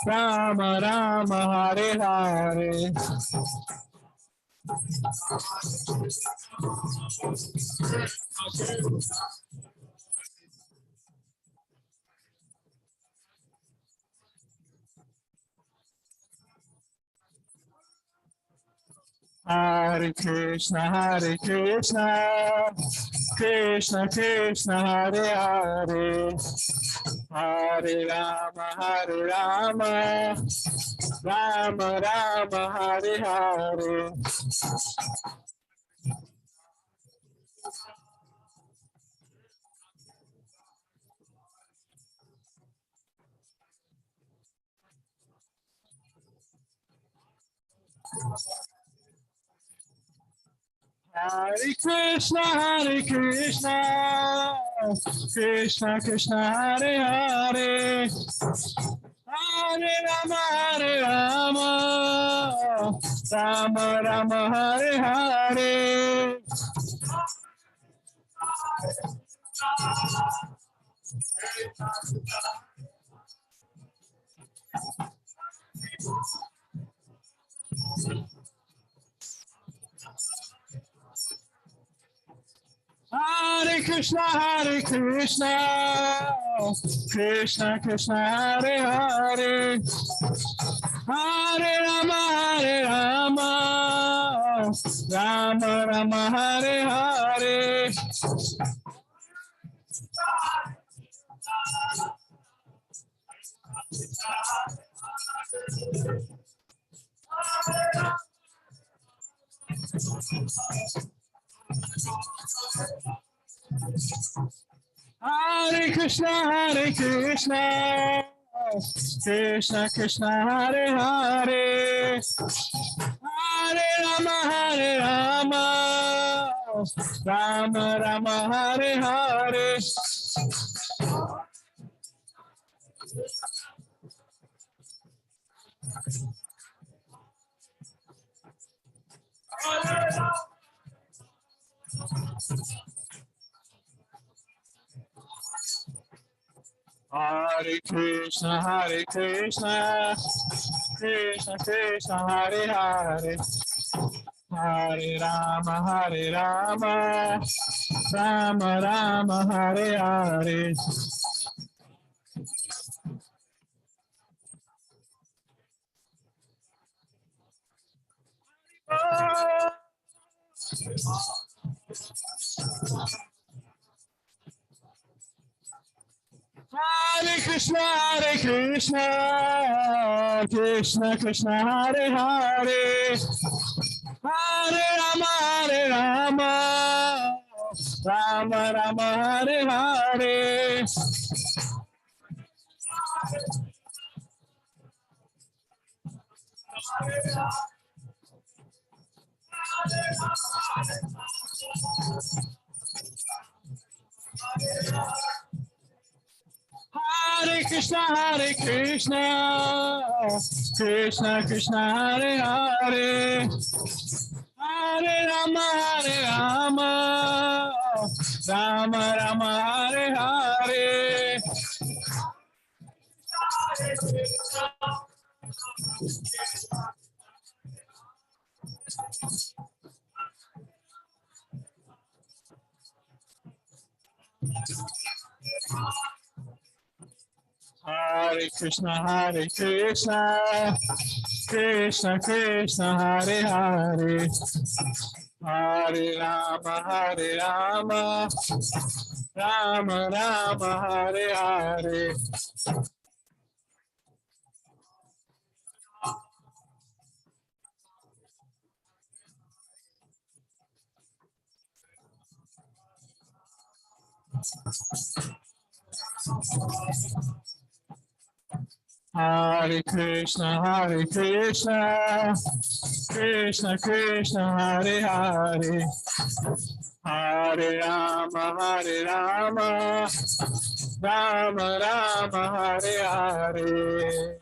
Rama Rama, Hare Hare. Hare Krishna, Krishna Krishna, Hare Hare, Hare Rama, Rama Rama, Hare Hare. Hare Krishna, Krishna Krishna, Hare Hare, Hare Rama, Rama Rama, Hare Hare. Hare Krishna, Krishna Krishna, Hare Hare, Hare Rama, Rama Rama, Hare Hare. Hare Krishna, Krishna Krishna, Hare Hare, Hare Rama, Rama Rama, Hare Hare. Hare Krishna, Krishna Krishna, Hare Hare, Hare Rama, Rama Rama, Hare Hare. Hare Krishna, Krishna Krishna, Hare Hare, Hare Rama, Rama Rama, Hare Hare. Hare Krishna, Krishna Krishna, Hare Hare, Hare Rama, Rama Rama, Hare Hare. Hare Krishna, Krishna Krishna, Hare Hare, Hare Rama, Rama Rama, Hare Hare. Hare Krishna, Krishna Krishna, Hare Hare, Hare Rama, Rama Rama, Hare Hare.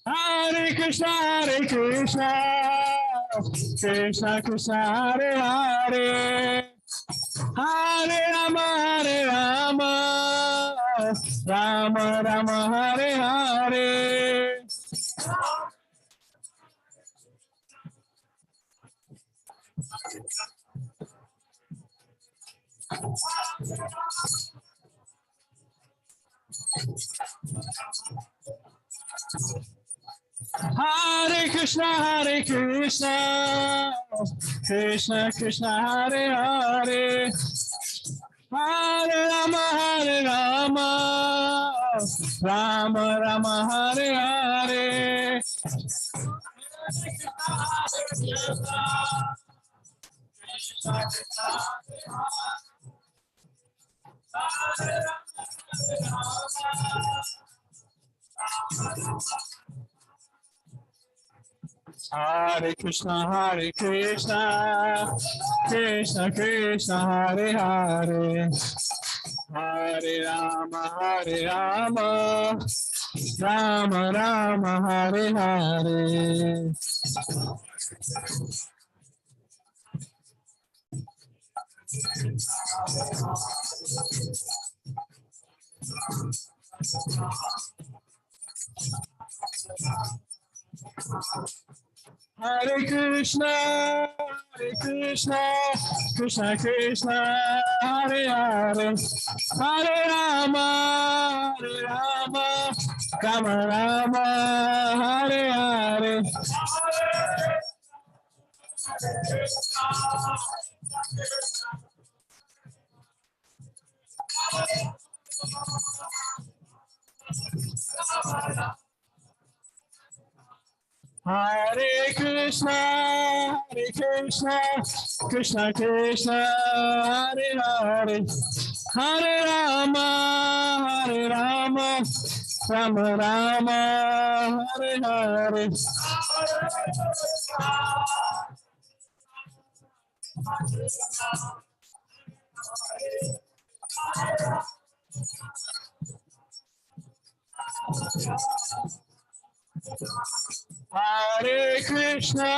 Hare Hare Krishna, Krishna Krishna, Hare Hare, Hare Rama, Rama Rama, Hare Hare. Hare Krishna, Krishna Krishna, Hare Hare, Hare Rama, Rama Rama, Hare Hare. Hare Krishna, Krishna Krishna, Hare Hare, Hare Rama, Rama Rama Hare Hare. Hare Krishna, Krishna Krishna, Hare Hare, Hare Rama, Rama Rama, Hare Hare. Hare Krishna, Krishna Krishna, Hare Hare, Hare Rama, Rama Rama, Hare Hare. Hare Krishna,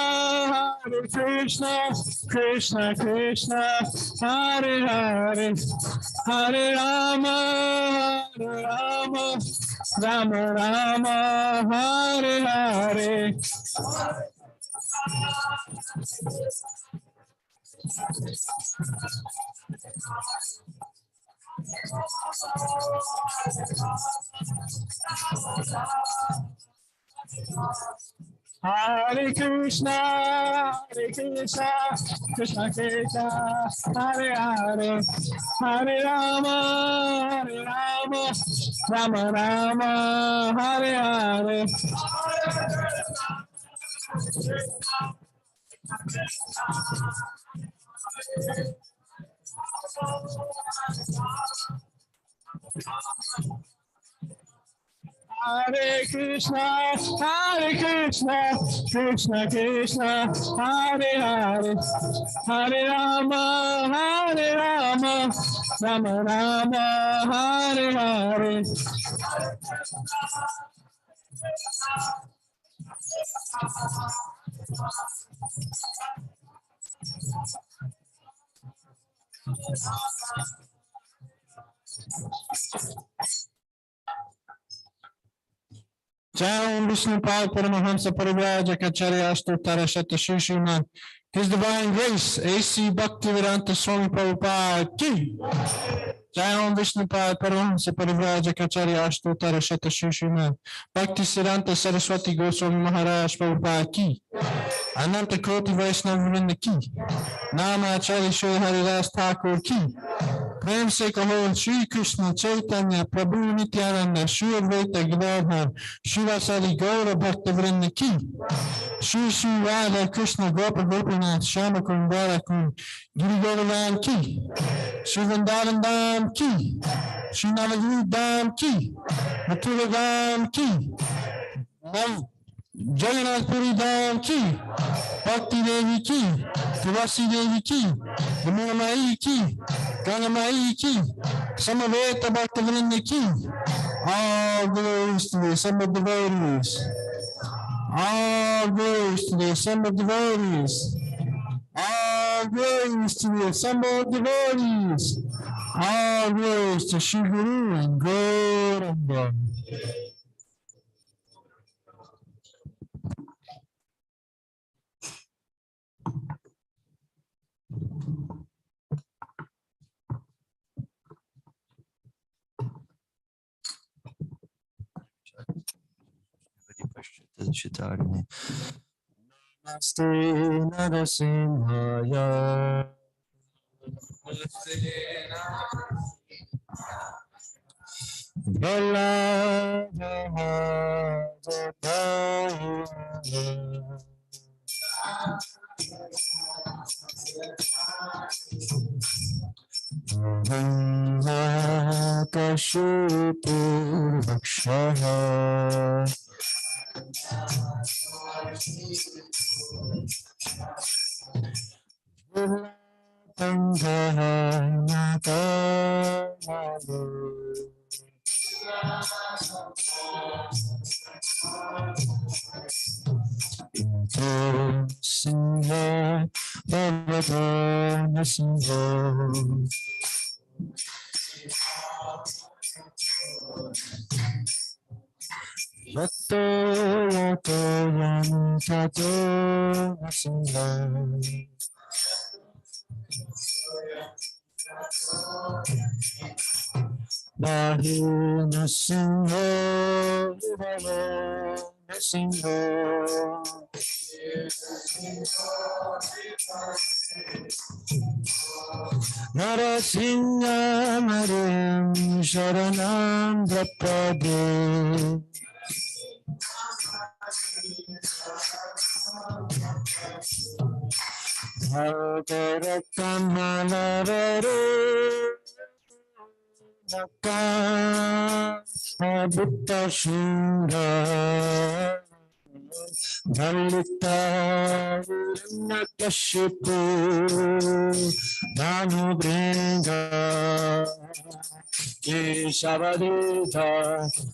Krishna Krishna, Hare Hare, Hare Rama, Rama Rama, Hare Hare. Hare Krishna, Krishna Krishna, Hare Hare, Hare Rama, Rama Rama, Hare Hare. Hare Krishna, Krishna Krishna, Hare Hare, Hare Rama, Rama Rama, Hare Hare. Jai Om Vishnupad Paramahamsa Parivraja Kacharya Ashtottara Shata Shishima. His Divine Grace, A.C. Bhaktivedanta Swami Prabhupada Ki. Jai Om Vishnupad Paramahamsa Parivraja Kacharya Ashtottara Shata Shishima. Bhakti Siddhanta Saraswati Goswami Maharaj Prabhupada Ki. Ananta Koti Vaishnava Vrinda Ki. Nama Acharya Shri Haridas Thakur Ki. प्रेम से कहो श्री कृष्ण चैतन्य प्रभु नित्यानंद श्री अद्वैत गदाधर शिवासादि गौर भक्त वृंद की श्री श्री राधा कृष्ण गोप गोपीनाथ श्याम कुंड गिरि गोवर्धन की श्री वृंदावन धाम की श्री नवद्वीप धाम की मथुरा धाम की जगन्नाथपुरी धाम की भक्ति देवी की तुलसी देवी की यमुना माई की गंगा माई की समवेत भक्त वृंद की all glories to the assembled devotees, all glories to the assembled devotees, all glories to the assembled devotees, all glories to Shri Guru and Gauranga. Namaste Narasimhaya. Bhagavato Nasimho. Bhakto yato yantato Nasimho. Bahu Nasimho, Bahu Nasimho. Narasimha Maryam Sharanam Prapade. Bhagavatam Malavare Naka Abhutta Shunga Dhalita Nakashipu Danu Bringa Ishavadita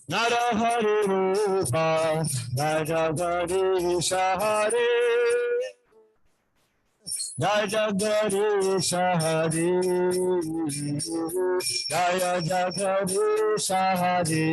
Narahari Rupa Rajagari Sahari Jaya Jagadish Hari, Jaya Jagadish Hari.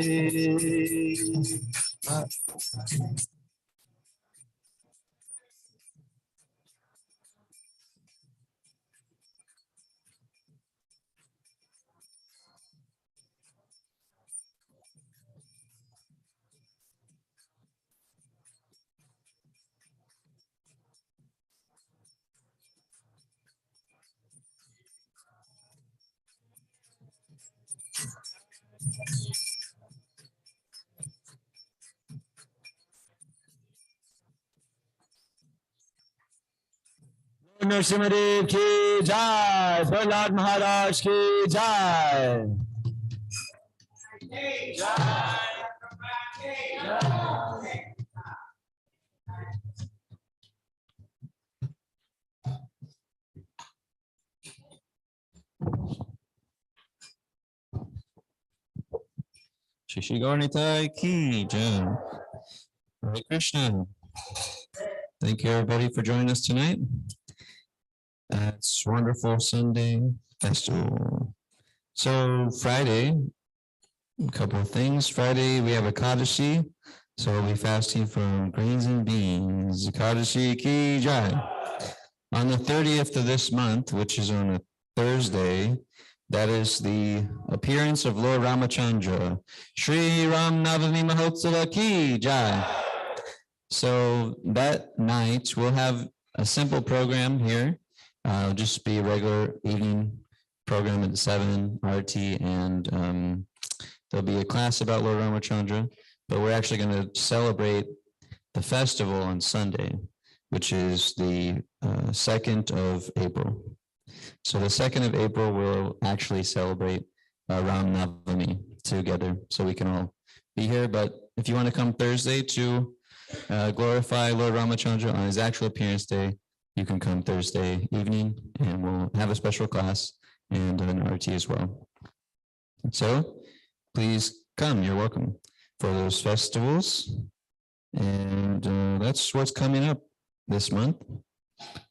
Nrsimhadev ki jai, Prahlad Maharaj ki jai. Shishi Gaurnitai ki jai. Hare Krishna. Thank you, everybody, for joining us tonight. It's wonderful Sunday festival. So Friday, a couple of things. Friday, we have Ekadashi. So we'll be fasting from grains and beans. Ekadashi ki jai. On the 30th of this month, which is on a Thursday, that is the appearance of Lord Ramachandra. Shri Ram Navami Mahotsava ki jai. So that night, we'll have a simple program here. It'll just be a regular evening program at 7 RT, and there'll be a class about Lord Ramachandra, but we're actually going to celebrate the festival on Sunday, which is the 2nd of April. So the 2nd of April, we'll actually celebrate Ram Navami together, so we can all be here. But if you want to come Thursday to glorify Lord Ramachandra on his actual appearance day, you can come Thursday evening, and we'll have a special class and an RT as well. So please come, you're welcome for those festivals. And that's what's coming up this month.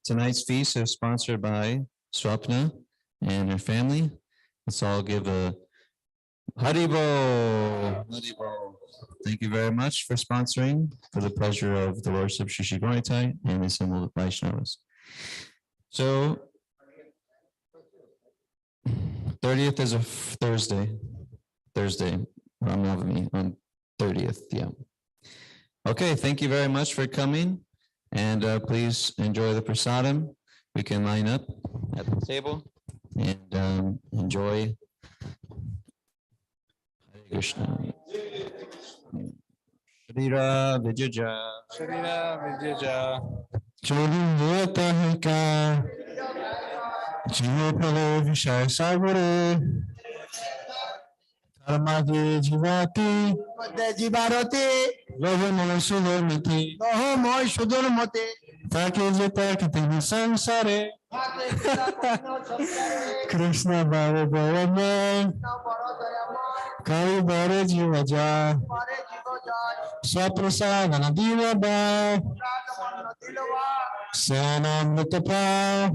Tonight's feast is sponsored by Swapna and her family. Let's all give a Haribol. Haribol. Thank you very much for sponsoring, for the pleasure of the Lordship Shishi Gaurnitai and the assembled Vaishnavas. So 30th is a Thursday, Ram Navami on 30th, yeah. Okay, thank you very much for coming, and please enjoy the prasadam. We can line up at the table and enjoy. Hare Krishna. Shrira Vijaja. Shrira Vijaja. Chodi hota hai ka. Jivo phale vishay sagore. Dharmage jivati. Madhya jivarati. Loho moy sudharmati. Loho moy sudharmati. Take jeta kitini samsare. Krishna Bhava Bhava Kari Bare Jivaja Swaprasada Nadila Bhav Senamrita Bhav